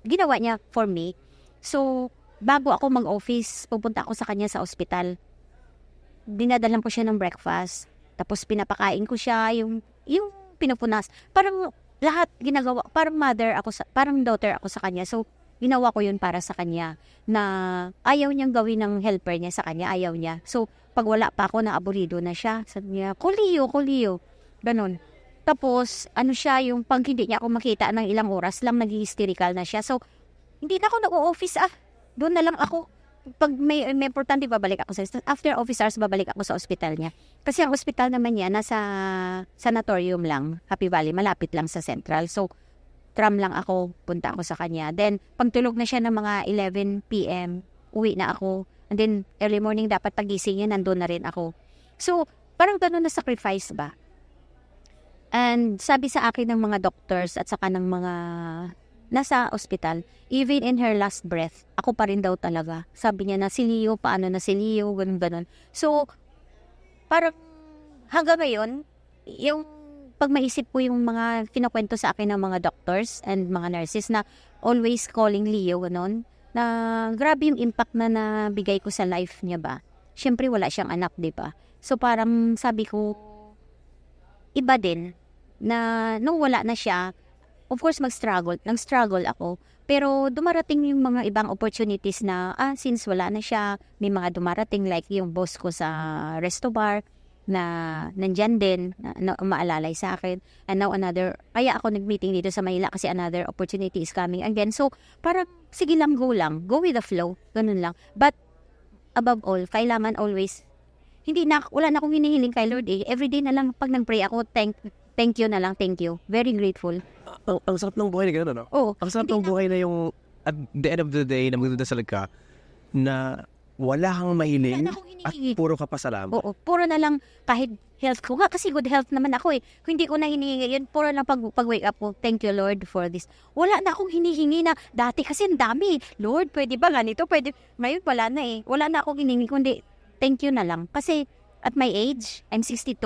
ginawa niya for me. So, bago ako mag-office, pupunta ako sa kanya sa ospital. Dinadalan ko siya ng breakfast. Tapos pinapakain ko siya, yung pinupunas. Parang lahat ginagawa, parang parang daughter ako sa kanya. So, ginawa ko yun para sa kanya na ayaw niyang gawin ng helper niya sa kanya, ayaw niya. So, pag wala pa ako, naaburido na siya. Sabi niya, Kuliyo. Ganon. Tapos, siya, yung pag hindi niya ako makita ng ilang oras lang, nag-hysterical na siya. So, hindi na ako nag-o-office, doon na lang ako. Pag may importante, babalik ako after office hours, babalik ako sa ospital niya. Kasi ang ospital naman niya, nasa sanatorium lang, Happy Valley, malapit lang sa Central. So, tram lang ako, punta ako sa kanya. Then, pagtulog na siya ng mga 11 p.m., uwi na ako. And then, early morning, dapat pagising niya, nandun na rin ako. So, parang gano'n na sacrifice ba? And sabi sa akin ng mga doctors at saka ng mga nasa ospital, even in her last breath, ako pa rin daw talaga. Sabi niya na si Leo, paano na si Leo, ganun. So, parang hanggang ngayon, yung pag maisip ko yung mga kinakwento sa akin ng mga doctors and mga nurses na always calling Leo, ganun, na grabe yung impact na nabigay ko sa life niya ba. Siyempre, wala siyang anak, di ba? So, parang sabi ko, iba din, na nung wala na siya, of course, nag-struggle ako. Pero dumarating yung mga ibang opportunities na, since wala na siya, may mga dumarating like yung boss ko sa resto bar na nandyan din, na umaalalay sa akin. And now kaya ako nag-meeting dito sa Manila kasi another opportunity is coming again. So, parang, sige lang, go with the flow, ganun lang. But, above all, kailangan always, wala na akong hinihiling kay Lord Everyday na lang, pag nag-pray ako, thank you na lang, thank you. Very grateful. Ang sarap ng buhay na gano'n, no? Oo. Ang sarap ng buhay na yung, at the end of the day, na magdadasal ka, na wala kang mahiling at puro ka pasalamat. Oo, puro na lang kahit health ko nga, kasi good health naman ako Kung hindi ko na hinihingi yun, puro lang pag-wake up ko, thank you Lord for this. Wala na akong hinihingi na, dati kasi ang dami. Lord, pwede ba ganito? Pwede. Ngayon wala na Wala na akong hinihingi, kundi thank you na lang. Kasi at my age, I'm 62,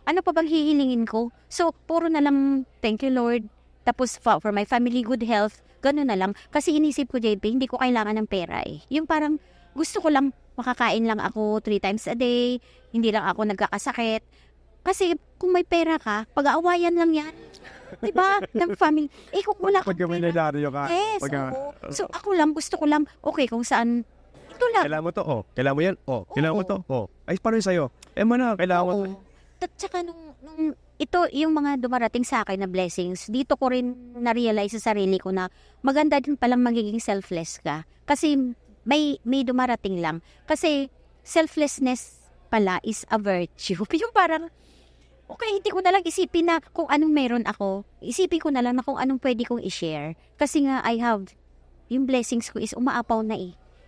ano pa bang hihilingin ko? So, puro na lang, thank you Lord. Tapos for my family, good health, gano'n na lang. Kasi inisip ko, JP, hindi ko kailangan ng pera Yung parang gusto ko lang, makakain lang ako 3 times a day, hindi lang ako nagkakasakit. Kasi kung may pera ka, pag-aawayan lang yan. Diba? Ng family. Kung wala kang pera. Yes, So ako lang, gusto ko lang, okay, kung saan, ito lang. Kailangan mo to, Kailangan mo yan, Kailangan mo to, Ay, paano yung sa'yo? Kailangan mo to. Tsaka nung ito yung mga dumarating sa akin na blessings, dito ko rin na-realize sa sarili ko na maganda din palang magiging selfless ka. Kasi may dumarating lang. Kasi selflessness pala is a virtue. Yung parang, okay, hindi ko na lang isipin na kung anong meron ako. Isipin ko na lang na kung anong pwede kong i-share. Kasi nga, yung blessings ko is umaapaw na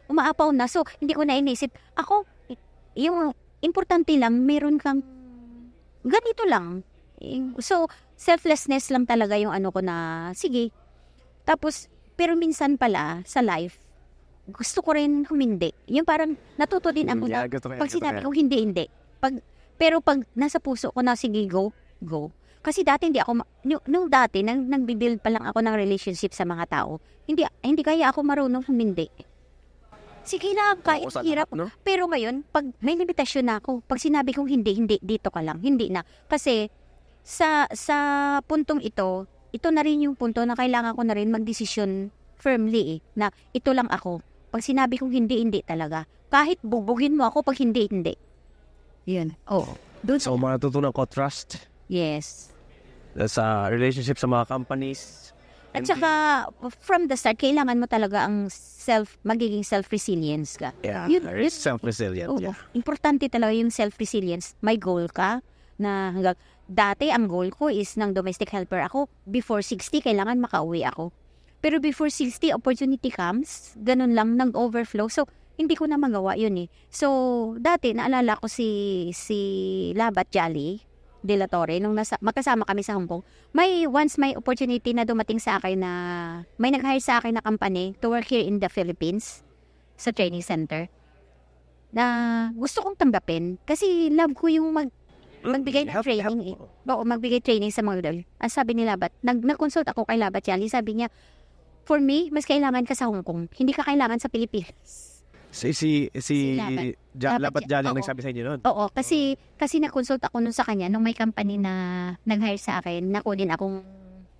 Umaapaw na. So, hindi ko na inisip. Ako, yung importante lang, meron kang ganito lang. So, selflessness lang talaga yung ano ko na, sige. Tapos, pero minsan pala, sa life, gusto ko rin humindi. Yung parang natuto din ako na pag sinabi ko hindi. Pero pag nasa puso ko na sige go. Kasi dati hindi ako, nung dati, nang-build pa lang ako ng relationship sa mga tao, hindi kaya ako marunong humindi. Sige lang, kahit hirap. No? Pero ngayon, pag may limitasyon na ako, pag sinabi kong hindi, dito ka lang, hindi na. Kasi sa puntong ito na rin yung punto na kailangan ko na rin magdesisyon firmly na ito lang ako. Pag sinabi kong hindi talaga. Kahit bubugin mo ako pag hindi. Yun. So, matutunan ko trust. Yes. Sa relationship sa mga companies. At saka, from the start, kailangan mo talaga ang magiging self-resilience ka. Yeah, self-resilience. Yeah. Importante talaga yung self-resilience. May goal ka na hanggang, dati ang goal ko is ng domestic helper ako. Before 60, kailangan makauwi ako. Pero before 60, opportunity comes. Ganun lang, nag-overflow. So, hindi ko na magawa yun eh. So, dati, naalala ko si Labat Jolly De La Torre, nung magkasama kami sa Hong Kong, may opportunity na dumating sa akin na may nag-hire sa akin na company to work here in the Philippines sa training center na gusto kong tanggapin kasi love ko yung magbigay ng training. Magbigay training sa mga girl. Ang sabi ni Labat, nag-consult ako kay Labat Jolly, sabi niya, for me, mas kailangan ka sa Hong Kong, hindi ka kailangan sa Pilipinas. Si Labat Jolly ang nagsabi sa inyo nun? Oo, kasi na-consult ako nun sa kanya nung may company na nag-hire sa akin na kunin akong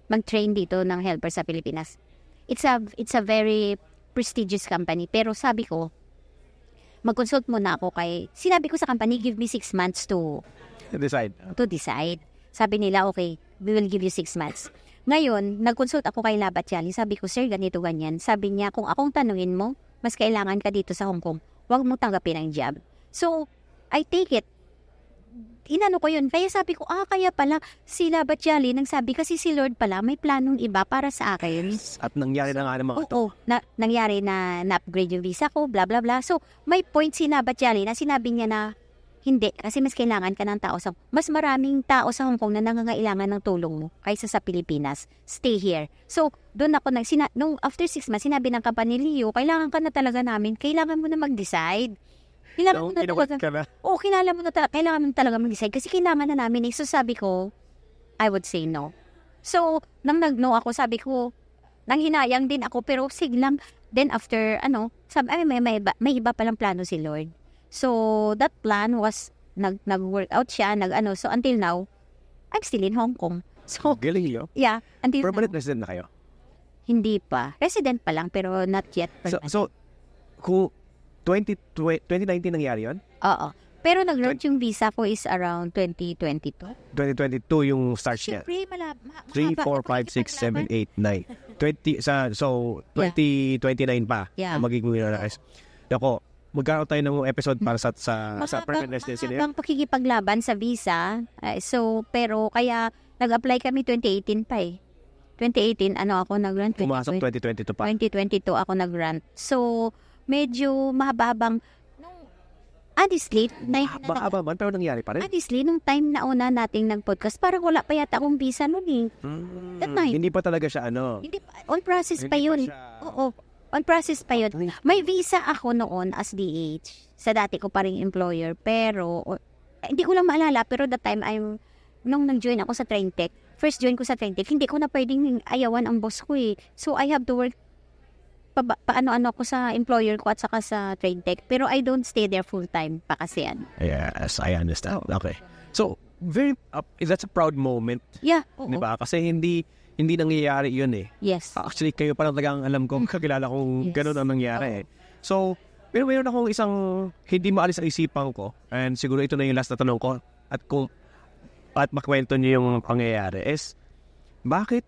mag-train dito ng helper sa Pilipinas. It's a very prestigious company. Pero sabi ko, mag-consult muna ako sinabi ko sa company, give me 6 months to decide. Sabi nila, okay, we will give you 6 months. Ngayon, nag-consult ako kay Labat Jolly. Sabi ko, sir, ganito, ganyan. Sabi niya, kung akong tanungin mo, mas kailangan ka dito sa Hong Kong, huwag mo tanggapin ang job. So, I take it. Inano ko yun. Kaya sabi ko, kaya pala si Labat Jolly nagsabi kasi si Lord pala may planong iba para sa akin. At nangyari na nga ng mga ito. Oo, nangyari na-upgrade yung visa ko, blah, blah, blah. So, may point si Labat Jolly na sinabi niya na hindi, kasi mas kailangan ka ng tao mas maraming tao sa Hong Kong na nangangailangan ng tulong mo kaysa sa Pilipinas. Stay here. So, doon ako nung after 6 months, sinabi ng company, Leo, kailangan ka na talaga namin. Kailangan mo na mag-decide. Kailangan mo na talaga. Kailangan mo talaga mag-decide kasi kailangan na namin. So, sabi ko, I would say no. So, nang nag-no ako, sabi ko, nang hinayang din ako, pero sige lang. Then after, sabi, may iba palang plano si Lord. So, that plan was, nag-work out siya, so until now, I'm still in Hong Kong. So, galing yun? Yeah. Permanent resident na kayo? Hindi pa. Resident pa lang, pero not yet. So kung 2019 nangyari yun? Oo. Pero nag-launch yung visa ko is around 2022. 2022 yung start niya? Siyempre, 3, 4, 5, 6, 7, 8, 9. 2029 pa. Yeah. Magiging minorize. Ako, magkaroon tayo ng episode para sa permanent residency niya. Mahabang pakikipaglaban sa visa. Pero kaya nag-apply kami 2018 pa eh. 2018, ako nag-grant. Pumasok 2022 pa. 2022 ako nag-grant. So, medyo mahabang honestly, mahaba man, pero nangyari pa rin. Honestly, nung time na una nating nag-podcast, parang wala pa yata akong visa nun eh. Hindi pa talaga siya Hindi pa, on process pa yun. Oo. On process pa yun. May visa ako noon as DH sa dati ko pa ring employer. Pero, hindi ko lang maalala. Pero that time, nung nag-join ako sa Traintech, first join ko sa Traintech, hindi ko na pwedeng ayawan ang boss ko eh. So, I have to work paano-ano ako sa employer ko at saka sa Traintech. Pero I don't stay there full-time pa kasi yan. Yes, I understand. Okay. So, that's a proud moment. Yeah. Diba? Kasi hindi nangyayari yun eh. Yes. Actually, kayo parang talagang alam ko, kakilala kong ganun ang nangyari eh. So, pero mayroon akong isang hindi maalis sa isipan ko, and siguro ito na yung last na tanong ko, at makwento niyo yung pangyayari is, bakit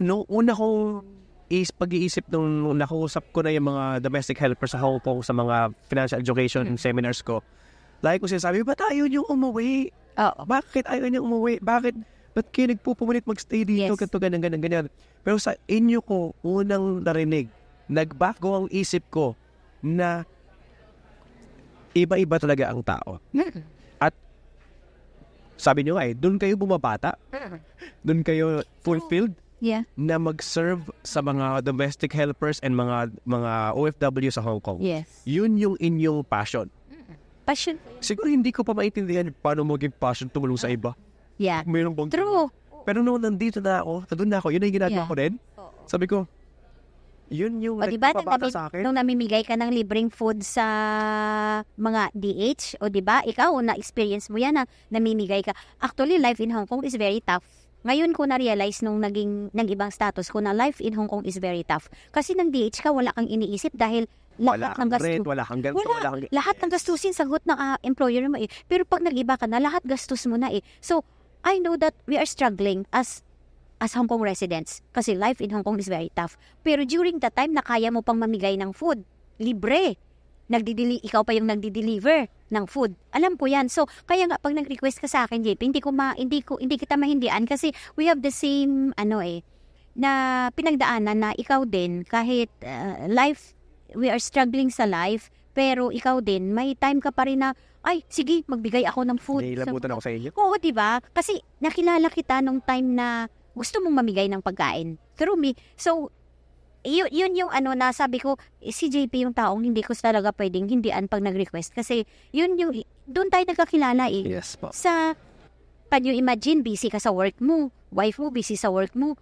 nung una kong pag-iisip nung nakausap ko na yung mga domestic helper sa Hong Kong sa mga financial education seminars ko, like ko sinasabi, ba't ayaw niyo umuwi? Bakit ayaw niyo umuwi? Ba't kayo nagpupumunit mag-stay dito? Yes. Ganyan. Pero sa inyo ko, unang narinig, nagbago ang isip ko na iba-iba talaga ang tao. At sabi nyo nga doon kayo bumabata. Doon kayo fulfilled. Yeah. na mag-serve sa mga domestic helpers and mga OFW sa Hong Kong. Yes. Yun yung inyong passion. Passion. Siguro hindi ko pa maintindihan paano maging passion tumulong sa iba. Yeah. Mayroong bang... True. Pero nung nandito na ako, nandun na ako, yun ang ginagawa ko rin. Sabi ko, yun yung O diba, nagpapabata sa akin. nung namimigay ka ng libreng food sa mga DH, o diba, ikaw, na-experience mo yan na namimigay ka. Actually, life in Hong Kong is very tough. Ngayon ko na-realize nung naging ng ibang status ko na life in Hong Kong is very tough. Kasi ng DH ka, wala kang iniisip dahil lahat ng gastusin. Wala kang ganito, wala kang... Lahat ng gastusin, sagot ng employer mo eh. Pero pag nag-iba ka na, lahat gastos mo na eh. So, I know that we are struggling as Hong Kong residents. Kasi life in Hong Kong is very tough. Pero during that time na kaya mo pang mamigay ng food, libre. Ikaw pa yung nagdi-deliver ng food. Alam ko yan. So, kaya nga pag nag-request ka sa akin, JP, hindi kita mahindian kasi we have the same, na pinagdaanan na ikaw din, kahit we are struggling sa life, pero ikaw din, may time ka pa rin na, ay, sige, magbigay ako ng food. Nailabutan ako sa inyo. Oo, diba? Kasi nakilala kita nung time na gusto mong mamigay ng pagkain through me. So, yun yung na sabi ko, si JP yung taong hindi ko talaga pwedeng hindian pag nag-request. Kasi yun yung, doon tayo nagkakilala eh. Yes po. Can you imagine, busy ka sa work mo, wife mo busy sa work mo,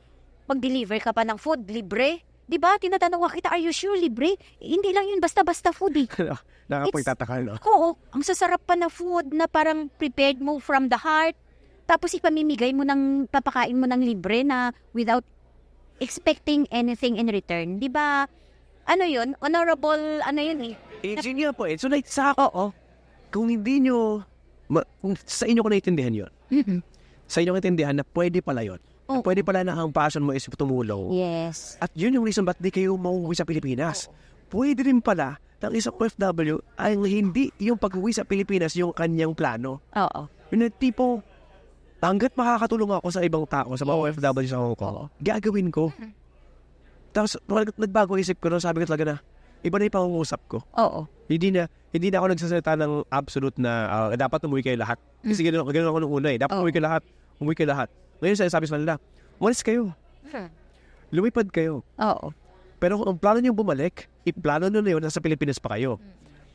pag-deliver ka pa ng food, libre. Diba? Tinatanong kita, are you sure libre? Hindi lang yun, basta-basta food eh. Nakapagtataka, no? Oo, ang sasarap pa na food na parang prepared mo from the heart. Tapos ipamimigay mo papakain mo ng libre na without expecting anything in return. Di ba? Ano yun? Honorable, yun eh. Yun nga po eh. So like, kung hindi nyo, sa inyo ko naiintindihan yun. Mm-hmm. Sa inyo ko naiintindihan na pwede pala yun. Oh. Pwede pala na ang passion mo is tumulong. Yes. At yun yung reason ba't di kayo mauwi sa Pilipinas. Pwede rin pala ng isang OFW ay hindi yung pag-uwi sa Pilipinas yung kanyang plano. Oo. Yung tipo, hanggat makakatulong ako sa ibang tao, sa mga OFW sa Hong Kong, gagawin ko. Tapos, nagbago isip ko, sabi ko talaga na, iba na yung pangungusap ko. Oo. Hindi na ako nagsasalita ng absolute na dapat umuwi kayo lahat. Kasi ganoon ako nung una eh. Dapat umuwi kayo lahat. Ngayon sabi sa kanila, umalis kayo. Lumipad kayo. Oo. Pero kung ang plano niyo bumalik, iplano nyo na yun, nasa Pilipinas pa kayo.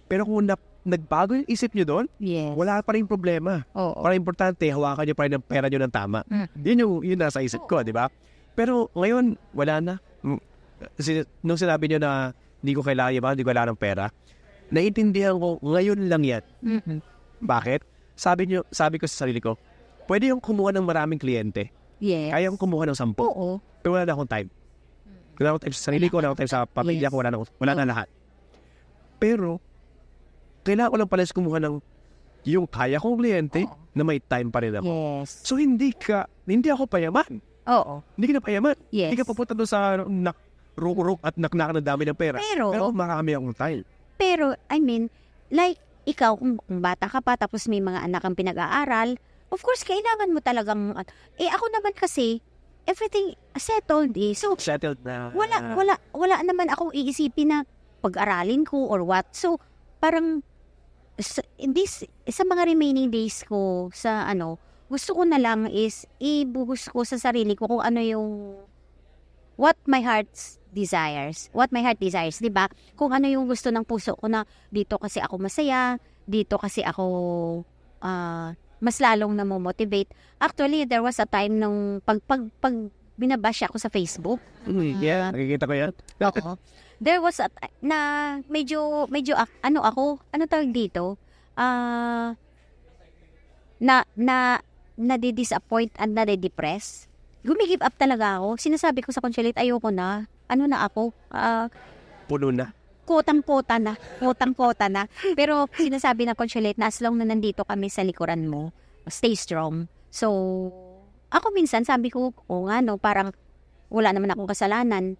Pero kung nagbago yung isip nyo doon, wala pa rin problema. Oo. Parang importante, hawakan nyo pa rin ang pera nyo ng tama. Yun nasa isip ko, di ba? Pero ngayon, wala na. Nung sinabi nyo na hindi ko kailangan ng pera, naiintindihan ko, ngayon lang yan. Mm-hmm. Bakit? Sabi ko sa sarili ko, pwede yung kumuha ng maraming kliyente. Yes. Kaya yung kumuha ng 10. Oo. Pero wala na akong time. Wala na akong time sa sarili ko, wala na akong time sa pamilya ko, wala na lahat. Pero, kailangan ko lang pala kumuha ng yung kaya kong kliyente na may time pa rin ako. Yes. So, hindi ako payaman. Oo. Hindi ka na payaman. Yes. Hindi ka papunta doon sa ruk-ruk at naknak ng dami ng pera. Pero marami akong time. Pero, I mean, like, ikaw, kung bata ka pa, tapos may mga anak kang pinag-aaral, of course, kailangan mo talagang, ako naman kasi, everything settled eh. So, settled na. Wala naman akong iisipin na pag-aralin ko or what. So, parang, sa mga remaining days ko, gusto ko na lang is, ibuhos ko sa sarili ko kung ano yung, what my heart desires, di ba? Kung ano yung gusto ng puso ko na dito kasi ako masaya, dito kasi ako mas lalong namomotivate. Actually, there was a time nung pag binabash ako sa Facebook. Yeah, nakikita ko yan. Oo. There was a na medyo tawag dito? Na-disappoint at na-depress. Gumigive up talaga ako. Sinasabi ko sa consulate, ayoko na. Puno na. Kotang-kota na. Pero sinasabi na consulate na as long na nandito kami sa likuran mo, stay strong. So, ako minsan sabi ko, parang wala naman akong kasalanan.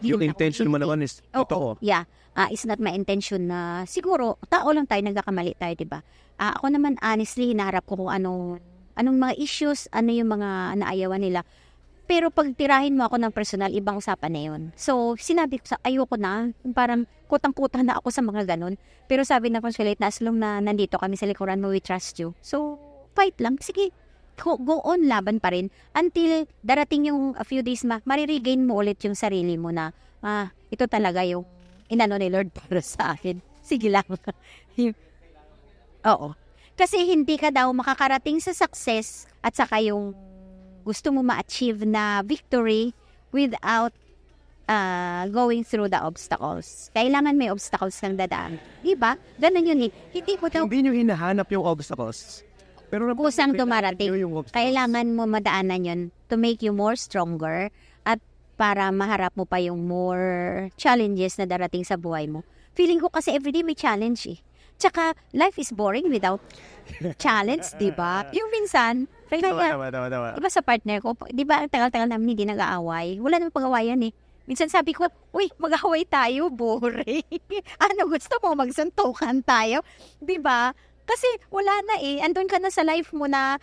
Yung intention mo naman is totoo. Yeah. It's not my intention na siguro, tao lang tayo, nagkakamali tayo, diba? Ako naman, honestly, hinaharap ko kung anong mga issues, ano yung mga naayawan nila. Pero pag tirahin mo ako ng personal, ibang usapan na yun. So, sinabi ko ayoko na, parang kutang-kuta na ako sa mga ganun. Pero sabi na consulate na as long na nandito kami sa likuran mo, we trust you. So, fight lang. Sige, go on, laban pa rin until darating yung a few days mariregain mo ulit yung sarili mo na ito talaga yung inano ni Lord para sa akin. Sige lang. Oo. Kasi hindi ka daw makakarating sa success at saka yung gusto mo ma-achieve na victory without going through the obstacles. Kailangan may obstacles kang dadaan. Diba? Ganun yun eh. Hindi nyo hinahanap yung obstacles. Pero kusang dumarating. Kailangan mo madaanan yun to make you more stronger at para maharap mo pa yung more challenges na darating sa buhay mo. Feeling ko kasi everyday may challenge eh. Tsaka, life is boring without challenge, diba? Yung minsan, Tama. diba sa partner ko, diba ang tagal-tagal namin hindi nag-aaway? Wala naman pag-awayan eh. Minsan sabi ko, uy, mag-away tayo, boring. Ano, gusto mo, magsuntukan tayo? Diba? Kasi wala na eh. Andun ka na sa life mo na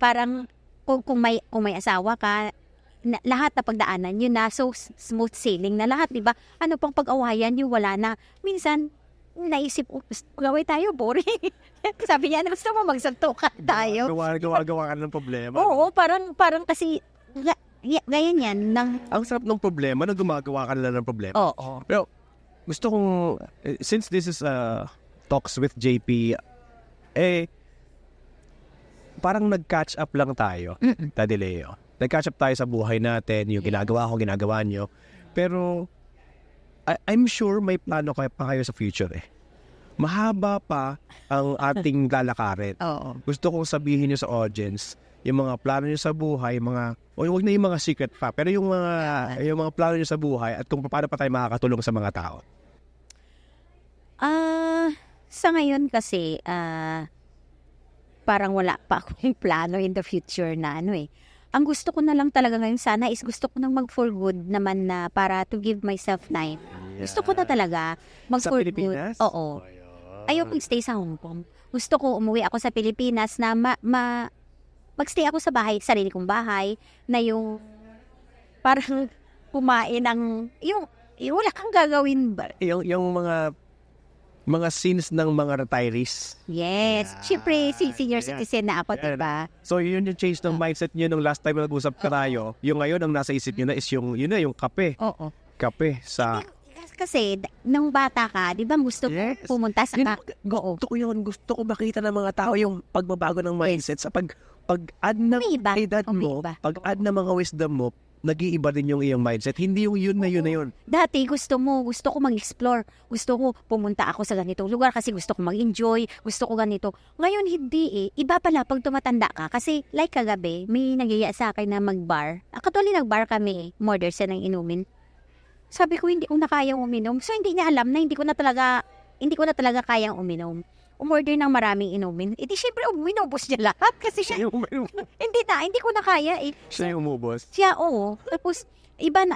parang kung may asawa ka, lahat na pagdaanan yun na so smooth sailing na lahat, diba? Ano pang pag-awayan yung wala na. Minsan, naisip, mag-away tayo, boring. Sabi niya, gusto mo, magsuntukan tayo. Gawa ka ng problema. Oo, parang kasi, ganyan yan. Ang sarap ng problema na gumagawa ka nila ng problema. Oo. Pero, gusto kong, since this is Talks with JP, parang nag-catch up lang tayo, Daddy Leo. Nag-catch up tayo sa buhay natin, yung ginagawa ko, ginagawa nyo. Pero, I'm sure may plano pa kayo sa future eh. Mahaba pa ang ating lalakarin. Oo. Gusto kong sabihin nyo sa audience, yung mga plano nyo sa buhay, huwag na yung mga secret pa, pero yung mga plano nyo sa buhay at kung paano pa tayo makakatulong sa mga tao. Sa ngayon kasi, parang wala pa akong plano in the future na Ang gusto ko na lang talaga ngayon sana is gusto ko nang mag-for good naman na para to give myself time. Yeah. Gusto ko na talaga mag-for good. Pilipinas? Oo. Ayoko stay sa Hong Kong. Gusto ko umuwi ako sa Pilipinas na mag-stay ako sa bahay, sarili kong bahay, na yung parang kumain ng, yung wala kang gagawin ba? Yung mga scenes ng mga retirees. Yes. Siyempre, senior citizen na ako, diba? So, yun yung change ng mindset nyo nung last time na nag-usap tayo. Yung ngayon, ang nasa isip nyo na is yung kape. Oo. Kape sa... Kasi, nung bata ka, di ba gusto ko pumunta sa... Gusto ko makita ng mga tao yung pagbabago ng mindset sa pag-add ng edad mo, pag-add ng mga wisdom mo, nag-iiba din yung iyong mindset. Hindi yung yun na yun. Dati gusto ko mag-explore. Gusto ko pumunta ako sa ganitong lugar kasi gusto ko mag-enjoy. Gusto ko ganito. Ngayon hindi eh. Iba pala pag tumatanda ka. Kasi like kagabi, may nagyaya sa akin na mag-bar. Actually nag-bar kami eh. Murder siya ng inumin. Sabi ko hindi ko na kayang uminom. So hindi niya alam na hindi ko na talaga kayang uminom. Umorder ng maraming inumin. Di syempre umubos niya lahat kasi siya hindi ko na kaya eh. Siya yung umubos? Siya, oo.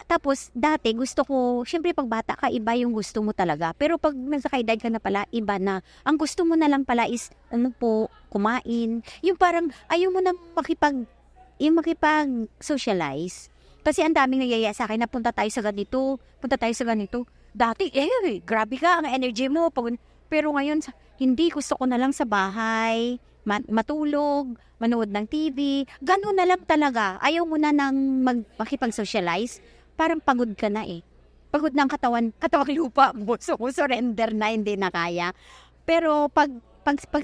Tapos dati gusto ko, syempre pag bata ka, iba yung gusto mo talaga. Pero pag nagkakaedad ka na pala, iba na. Ang gusto mo na lang pala is, kumain. Yung parang, ayaw mo na makipag-socialize. Kasi ang daming nagyaya sa akin na punta tayo sa ganito. Dati, grabe ka, ang energy mo. Pero ngayon, hindi, gusto ko na lang sa bahay, matulog, manood ng TV. Ganun na lang talaga. Ayaw mo na nang makipag-socialize. Parang pagod ka na eh. Pagod ng katawang lupa mo. Surrender na, hindi na kaya. Pero pag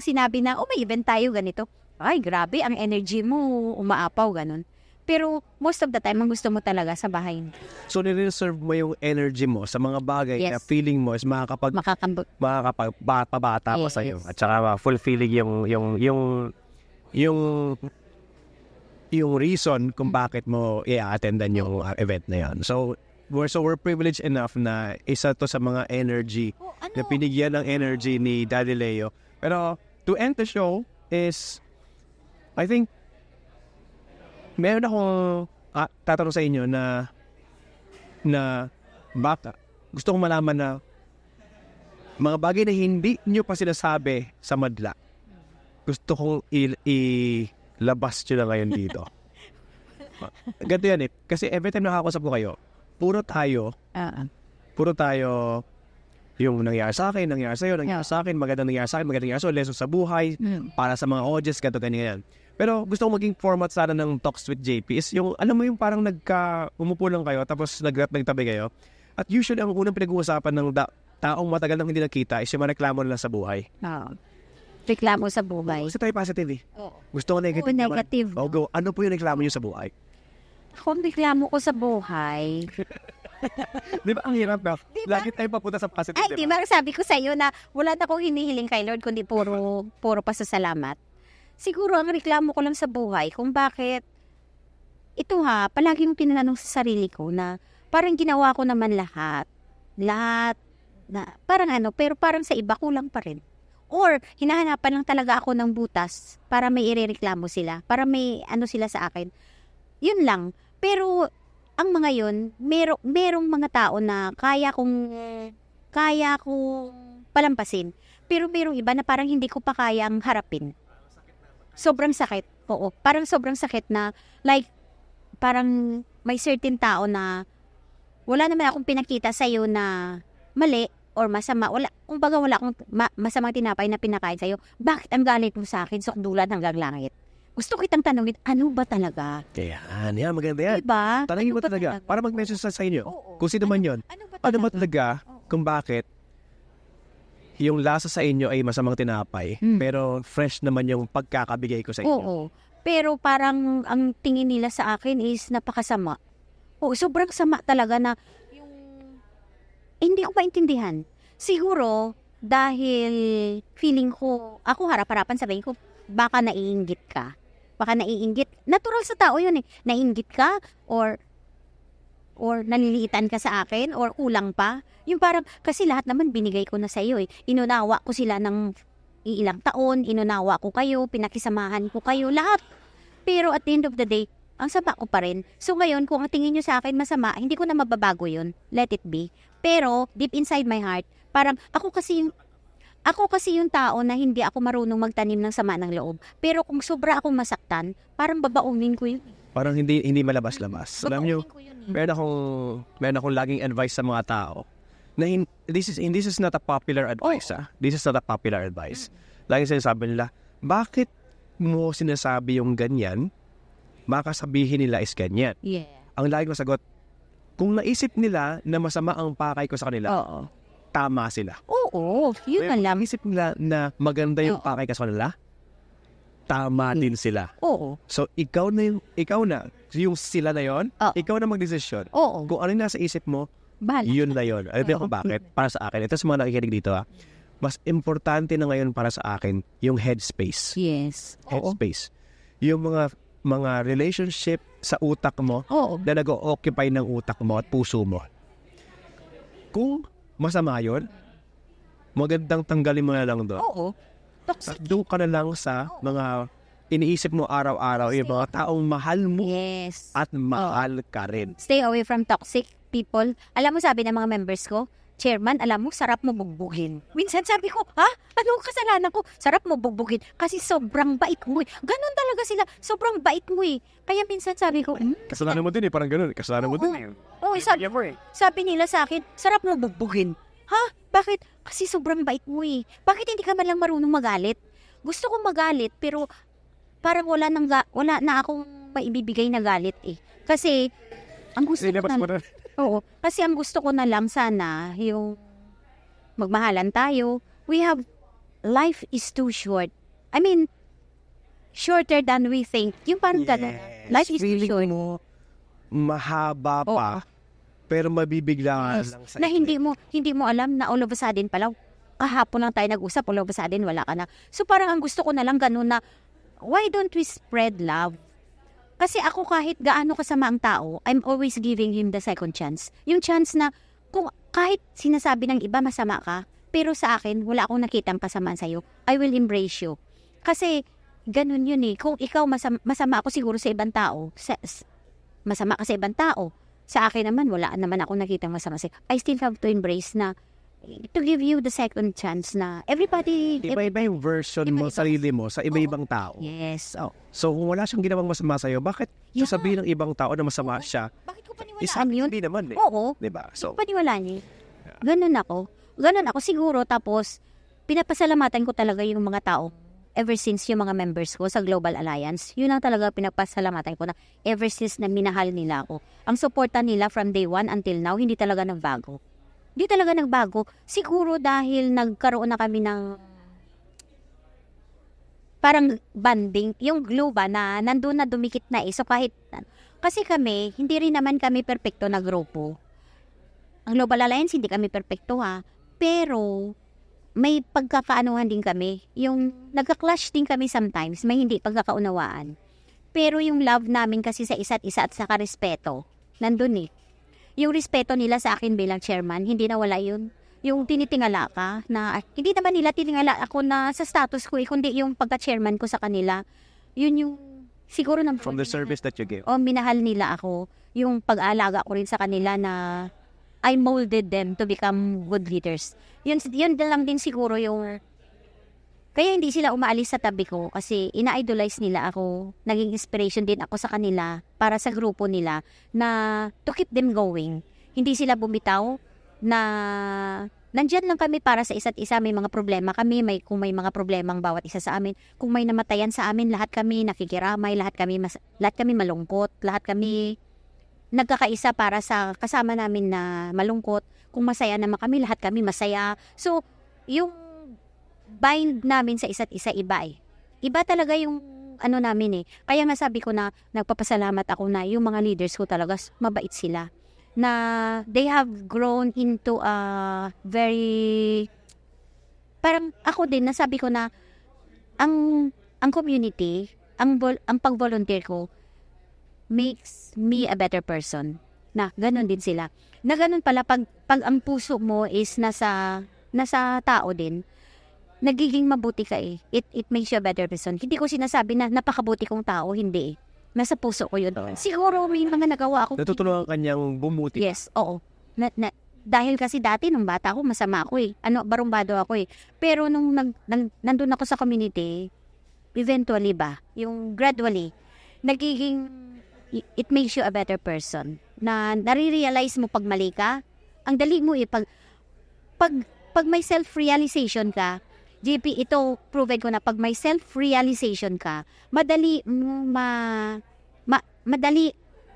sinabi na, may event tayo ganito, ay grabe, ang energy mo, umaapaw, ganun. Pero most of the time, ang gusto mo talaga sa bahay. So, nire-reserve mo yung energy mo sa mga bagay na feeling mo is makakapagpabata pa sa'yo. At saka fulfilling yung reason kung bakit mo i-attendan yung event na yan. So we're privileged enough na isa to sa mga energy na pinigyan ng energy ni Daddy Leo. Pero to end the show is, I think, meron akong tatanong sa inyo na baka gusto kong malaman na mga bagay na hindi nyo pa sinasabi sa madla. Gusto kong ilabas nyo na ngayon dito. Ganito yan eh. Kasi every time nakakausap ko kayo, puro tayo yung nangyari sa akin, nangyari sa'yo, nangyari sa akin, magandang nangyari sa akin, magandang nangyari sa'yo, lesson sa buhay, para sa mga audience, ganito, ganyan. Pero gusto ko maging format sana ng Talks with JP is yung, alam mo yung parang umupo lang kayo tapos nagtabi kayo. At usually, ang unang pinag-uusapan ng taong matagal nang hindi nakita is yung reklamo nila sa buhay. Reklamo sa buhay. Kasi tayo positive eh. Oo. Gusto ko negative. Oo, negative. Go. Ano po yung reklamo nyo sa buhay? Kung reklamo ko sa buhay... Di ba ang hirap ba? Diba? Lagi tayo papunta sa positive. Ay, di ba sabi ko sa iyo na wala na akong hinihiling kay Lord kundi puro pasasalamat. Siguro ang reklamo ko lang sa buhay kung bakit ito palagi yung tinanong sa sarili ko na parang ginawa ko naman lahat na parang pero parang sa iba kulang pa rin. Or hinahanapan lang talaga ako ng butas para may irereklamo sila, para may sila sa akin. Yun lang. Pero ang mga yun, merong mga tao na kaya kong palampasin. Pero merong iba na parang hindi ko pa kayang harapin. Sobrang sakit. Oo. Parang sobrang sakit na, like, parang may certain tao na wala naman akong pinakita sa'yo na mali or masama. Kumbaga wala akong masamang tinapay na pinakain sa'yo. Bakit ang galit mo sa akin? Sukdulan hanggang langit. Gusto kitang tanongin, ano ba talaga? Yan, maganda yan. Diba? Tanongin mo talaga. Para mag-message sa inyo. Oo. Kung sino man yun. Ano ba talaga? Kung bakit yung lasa sa inyo ay masamang tinapay, pero fresh naman yung pagkakabigay ko sa inyo. Oo. Pero parang ang tingin nila sa akin is napakasama. Oo, sobrang sama talaga na yung hindi ko maintindihan. Siguro dahil feeling ko, ako harap-harapan sabihin ko, baka naiinggit ka. Baka naiinggit. Natural sa tao yun eh. Naiinggit ka or naliliitan ka sa akin or kulang pa. Yung parang, kasi lahat naman binigay ko na sa iyo eh. Inunawa ko sila ng ilang taon, inunawa ko kayo, pinakisamahan ko kayo, lahat. Pero at the end of the day, ang sama ko pa rin. So ngayon, kung ang tingin nyo sa akin masama, hindi ko na mababago yun. Let it be. Pero, deep inside my heart, parang ako kasi yung tao na hindi ako marunong magtanim ng sama ng loob. Pero kung sobra akong masaktan, parang babaunin ko yun. Parang hindi malabas-labas. Alam nyo, meron akong laging advice sa mga tao na this is not a popular advice. This is not a popular advice. Laging sinasabi nila, bakit mo sinasabi yung ganyan? Baka sabihin nila is ganyan. Yeah. Ang lagi ko sagot, kung naisip nila na masama ang pakay ko sa kanila, tama sila. Oo, yun na lang. Naisip nila na maganda yung pakay ko sa kanila, tama din sila. Oo. So, ikaw na, yung sila na yon, ikaw na magdesisyon. Oo. Kung ano yung nasa isip mo, Bahala. yun na yun. Alam mo bakit? Para sa akin. Ito sa mga nakikinig dito mas importante na ngayon para sa akin, yung headspace. Yes. Headspace. Yung mga relationship sa utak mo na nag-o-occupy ng utak mo at puso mo. Kung masama yun, magandang tanggalin mo na lang doon. Oo. Toxic. Doon ka na lang sa mga iniisip mo araw-araw, yung mga taong mahal mo at mahal ka rin. Stay away from toxic people. Alam mo, sabi ng mga members ko, Chairman, alam mo, sarap mo bugbugin. Minsan sabi ko, anong kasalanan ko? Sarap mo bugbugin kasi sobrang bait mo eh. Ganon talaga sila, sobrang bait mo eh. Kaya minsan sabi ko, kasalanan mo din eh, parang ganun. Kasalanan mo din eh. Oo, sabi nila sa akin, sarap mo bugbugin. Bakit? Kasi sobrang bait mo eh. Bakit hindi ka man lang marunong magalit? Gusto kong magalit, pero parang wala na akong maibibigay na galit eh. Kasi, ang gusto ko kasi ang gusto ko na lang sana, yung magmahalan tayo. Life is too short. I mean, shorter than we think. Yung parang gano'n. Life is too short. Mo, mahaba pa, pero mabibigla lang sa na hindi mo alam na all of a sudden pala, kahapon lang tayo nag-usap, all of a sudden wala ka na. So parang ang gusto ko na lang gano'n na, why don't we spread love? Kasi ako kahit gaano kasama ang tao, I'm always giving him the second chance. Yung chance na kung kahit sinasabi ng iba masama ka, pero sa akin wala akong nakitang kasamaan sa'yo, I will embrace you. Kasi ganun yun eh. Kung ikaw masama ako siguro sa ibang tao, masama ka sa ibang tao, sa akin naman wala naman akong nakitang masama sa'yo. I still have to embrace na to give you the second chance na everybody... Iba-iba yung version mo, sarili mo, sa iba-ibang tao. Yes. So, kung wala siyang ginawang masama sa'yo, bakit sasabihin ng ibang tao na masama siya? Bakit ko paniwalaan yun? Hindi naman eh. Oo. Diba? So, paniwalaan niya. Ganun ako. Siguro, tapos, pinapasalamatan ko talaga yung mga tao ever since yung mga members ko sa Global Alliance, yun ang talaga pinagpasalamatan ko na ever since na minahal nila ako. Ang suporta nila from day one until now, hindi talaga nagbago. Hindi talaga nagbago. Siguro dahil nagkaroon na kami ng parang banding, yung glue ba na nandun na dumikit na So kahit, kasi kami, hindi rin naman kami perpekto na grupo. Ang Global Alliance, hindi kami perpekto pero may pagkakaanuhan din kami. Yung nagka-clash din kami sometimes, may hindi pagkakaunawaan. Pero yung love namin kasi sa isa't isa at sa respeto, nandun Yung respeto nila sa akin bilang chairman, hindi nawala yun. Yung tinitingala ka, na hindi naman nila titingala ako na sa status ko kundi yung pagka-chairman ko sa kanila. Yun yung siguro ng from the service that you give. Minahal nila ako. Yung pag-aalaga ko rin sa kanila na I molded them to become good leaders. Yun lang din siguro yung kaya hindi sila umaalis sa tabi ko kasi ina-idolize nila ako. Naging inspiration din ako sa kanila para sa grupo nila na to keep them going. Hindi sila bumitaw na nandyan lang kami para sa isa't isa. May mga problema kami, kung may mga problemang bawat isa sa amin, kung may namatayan sa amin, lahat kami nakikiramay, lahat kami malungkot, lahat kami nagkakaisa para sa kasama namin na malungkot. Kung masaya naman kami, lahat kami masaya. So, yung bind namin sa isa't isa iba Iba talaga yung namin Kaya nga sabi ko na nagpapasalamat ako na yung mga leaders ko talaga mabait sila. Na they have grown into a very parang ako din nasabi ko na ang community, ang pag-volunteer ko makes me a better person. Na ganun din sila. Na ganun pala pag ang puso mo is nasa tao din, nagiging mabuti ka It makes you a better person. Hindi ko sinasabi na napakabuti kong tao, hindi Nasa puso ko yun. Siguro may mga nagawa ako. Natutulungan kanyang bumuti. Yes, oo. Dahil kasi dati nung bata ako, masama ako barumbado ako Pero nung nandun ako sa community, eventually yung gradually, nagiging, it makes you a better person. Na nare-realize mo pag mali ka, ang dali mo pag may self-realization ka, JP, ito, proven ko na pag may self-realization ka, madali mo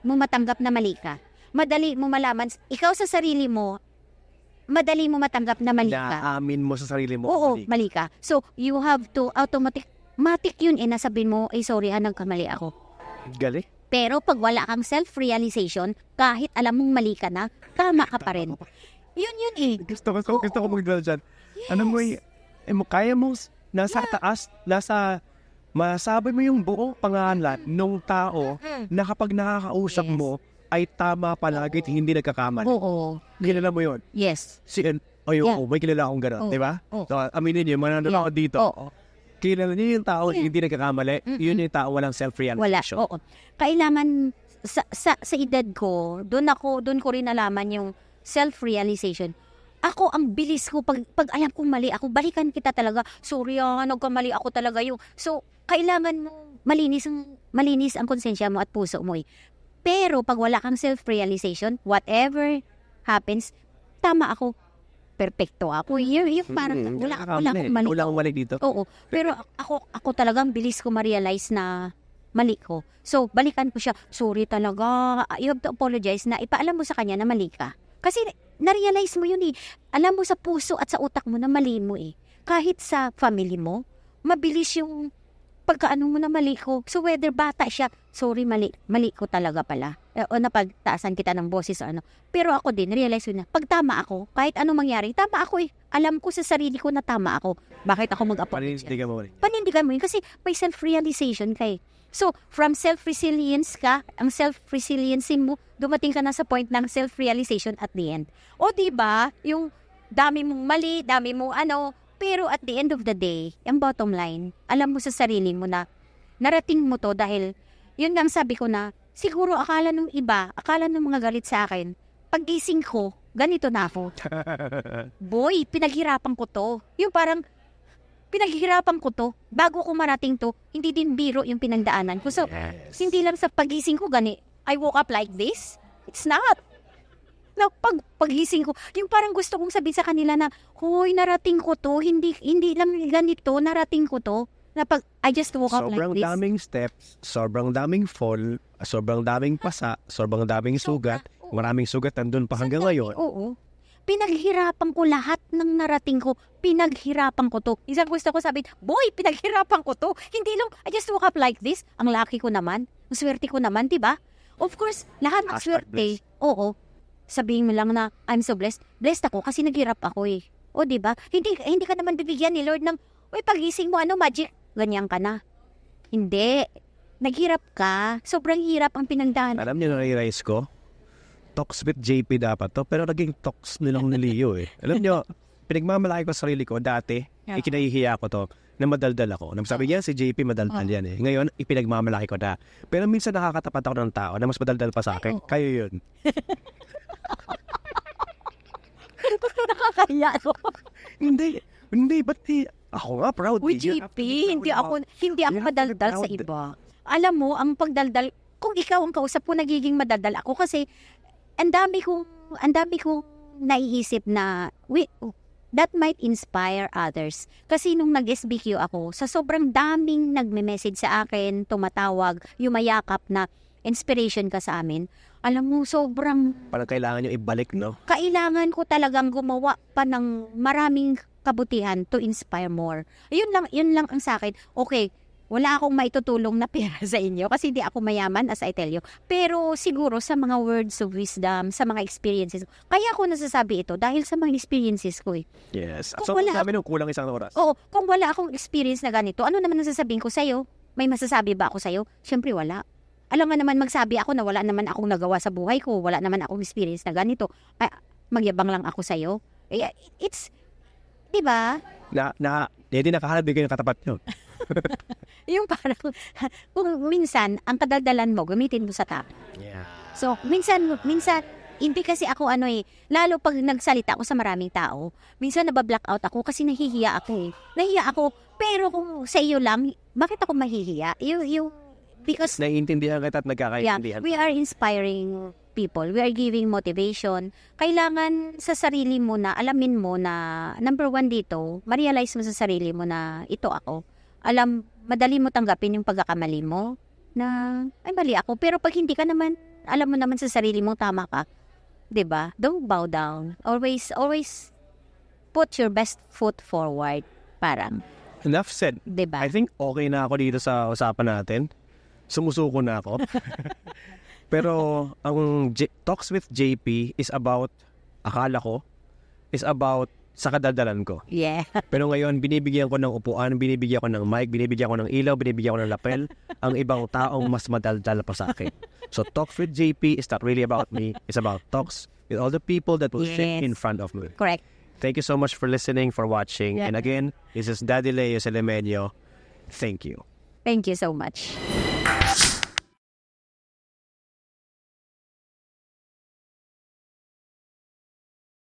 matanggap na mali ka. Madali mo malaman, ikaw sa sarili mo, madali mo matanggap na mali ka. Naamin mo sa sarili mo. Oo, mali ka. So, you have to automatic yun nasabihin mo, sorry nagkamali ako. Gali. Pero pag wala kang self-realization, kahit alam mong mali ka na, tama ka pa rin. Yun Gusto ko magdala dyan. Yes. Ano mo kaya mo nasa taas, masabi mo yung buong pangalan ng tao na kapag nakakausap mo ay tama palagi at hindi nagkakamali. Oo. Kilala mo yun? Yes. May kilala akong gano'n, di ba? So, aminin niyo, mananood ako dito. Kilala niyo yung tao hindi nagkakamali, yun yung tao walang self-realization. Wala, oo. Kailangan, sa edad ko, doon ko rin nalaman yung self-realization. Ako, ang bilis ko, pag alam kong mali ako, balikan kita talaga. Sorry, nagkamali ako talaga yung. So, kailangan mo malinis ang konsensya mo at puso mo Pero, pag wala kang self-realization, whatever happens, tama ako. Perfecto ako. Yung parang, wala akong mali. Wala akong mali dito. Oo. Pero, ako talagang bilis ko ma-realize na mali ko. So, balikan ko siya. Sorry talaga. You have to apologize na ipaalam mo sa kanya na mali ka. Kasi na-realize mo yun Alam mo sa puso at sa utak mo na mali mo Kahit sa family mo, mabilis yung pagkaano mo na mali ko. So whether bata siya, sorry, mali ko talaga pala. O napagtaasan kita ng boses o ano. Pero ako din, realize ko na, pag tama ako, kahit anong mangyari, tama ako Alam ko sa sarili ko na tama ako. Bakit ako mag-apologize? Panindigan mo kasi may self-realization ka So, from self-resilience ka, ang self-resilience mo, dumating ka na sa point ng self-realization at the end. O diba, yung dami mong mali, dami mong pero at the end of the day, ang bottom line, alam mo sa sarili mo na narating mo to dahil, yun nga sabi ko na, siguro akala ng mga galit sa akin, paggising ko, ganito na ako. Boy, pinaghirapan ko to. Yung parang, pinaghihirapan ko to, bago ko marating to, hindi din biro yung pinagdaanan ko. So, hindi lang sa pagising ko, I woke up like this. It's not. Na pagising ko, yung parang gusto kong sabihin sa kanila na, hoy, narating ko to, hindi lang ganito, narating ko to. I just woke up like sobrang this. daming steps, sobrang daming fall, sobrang daming pasa, sobrang daming sugat. Maraming sugat nandun pa hanggang ngayon. Oo. Pinaghirapan ko lahat ng narating ko. Pinaghirapan ko to. Isang gusto ko sabihin, boy, pinaghirapan ko to. Hindi lang, I just woke up like this. Ang lucky ko naman. Ang swerte ko naman, diba? Of course, lahat ng swerte. Oo. Sabihin mo lang na, I'm so blessed. Blessed ako kasi naghirap ako eh. O diba? Hindi ka naman bibigyan ni Lord ng, uy, pagising mo, magic. Ganyan ka na. Hindi. Naghirap ka. Sobrang hirap ang pinagdaan. Alam niyo na i-rise ko? Talks with JP dapat to, pero naging talks nilang ni Leo eh. Alam niyo, pinagmamalaki ko sa sarili ko dati, ikinahihiya ko to, na madaldal ako. Sabi niya, si JP madaldal yan eh. Ngayon, ipinagmamalaki ko na. Pero minsan nakakatapat ako ng tao na mas madaldal pa sa akin. Kayo yun. Nakakahiya ako. Hindi, ba't ako nga proud. Uy, JP, hindi ako madaldal sa iba. Alam mo, ang pagdaldal, kung ikaw ang kausap ko, nagiging madaldal ako kasi ang dami kong naiisip na that might inspire others. Kasi nung nag-SBQ ako, sa sobrang daming nagme-message sa akin, tumatawag, yumayakap na inspiration ka sa amin, alam mo, sobrang... Parang kailangan nyo ibalik, no? Kailangan ko talagang gumawa pa ng maraming kabutihan to inspire more. Yun lang ang sa akin. Okay, wala akong maitutulong na pera sa inyo kasi hindi ako mayaman as I tell you. Pero siguro sa mga words of wisdom, sa mga experiences. Kaya ako nasasabi ito dahil sa mga experiences ko eh. Yes. So, sabi nung kulang isang oras. Oo. Kung wala akong experience na ganito, ano naman nasasabihin ko sa'yo? May masasabi ba ako sa'yo? Siyempre wala. Alam nga naman magsabi ako na wala naman akong nagawa sa buhay ko. Wala naman akong experience na ganito. Ay, magyabang lang ako sa'yo. It's, diba? Hindi nakahanap kayo ng katapat nyo. Yung parang, kung minsan, ang kadaldalan mo, gamitin mo sa tao. Yeah. So, minsan, hindi kasi ako lalo pag nagsalita ako sa maraming tao, minsan nabablock-out ako kasi nahihiya ako eh. Nahihiya ako, pero kung sa iyo lang, bakit ako mahihiya? Because naiintindihan kita at nagkakaintindihan. Yeah, we are inspiring people. We are giving motivation. Kailangan sa sarili mo na, alamin mo na, number 1 dito, ma-realize mo sa sarili mo na ito ako. Madali mo tanggapin yung pagkakamali mo na, ay mali ako. Pero pag hindi ka naman, alam mo naman sa sarili mo, tama ka. 'Di ba? Don't bow down. Always put your best foot forward. Parang. Enough said. 'Di ba? I think okay na ako dito sa usapan natin. Sumusuko na ako. Pero ang Talks with JP is about, akala ko, is about sa kadaldalan ko. Yeah. Pero ngayon, binibigyan ko ng upuan, binibigyan ko ng mic, binibigyan ko ng ilaw, binibigyan ko ng lapel, ang ibang taong mas madaldal pa sa akin. So, Talks with JP is not really about me. It's about talks with all the people that will sit in front of me. Correct. Thank you so much for listening, for watching. Yeah. And again, this is Daddy Leo Selemenyo. Thank you. Thank you so much.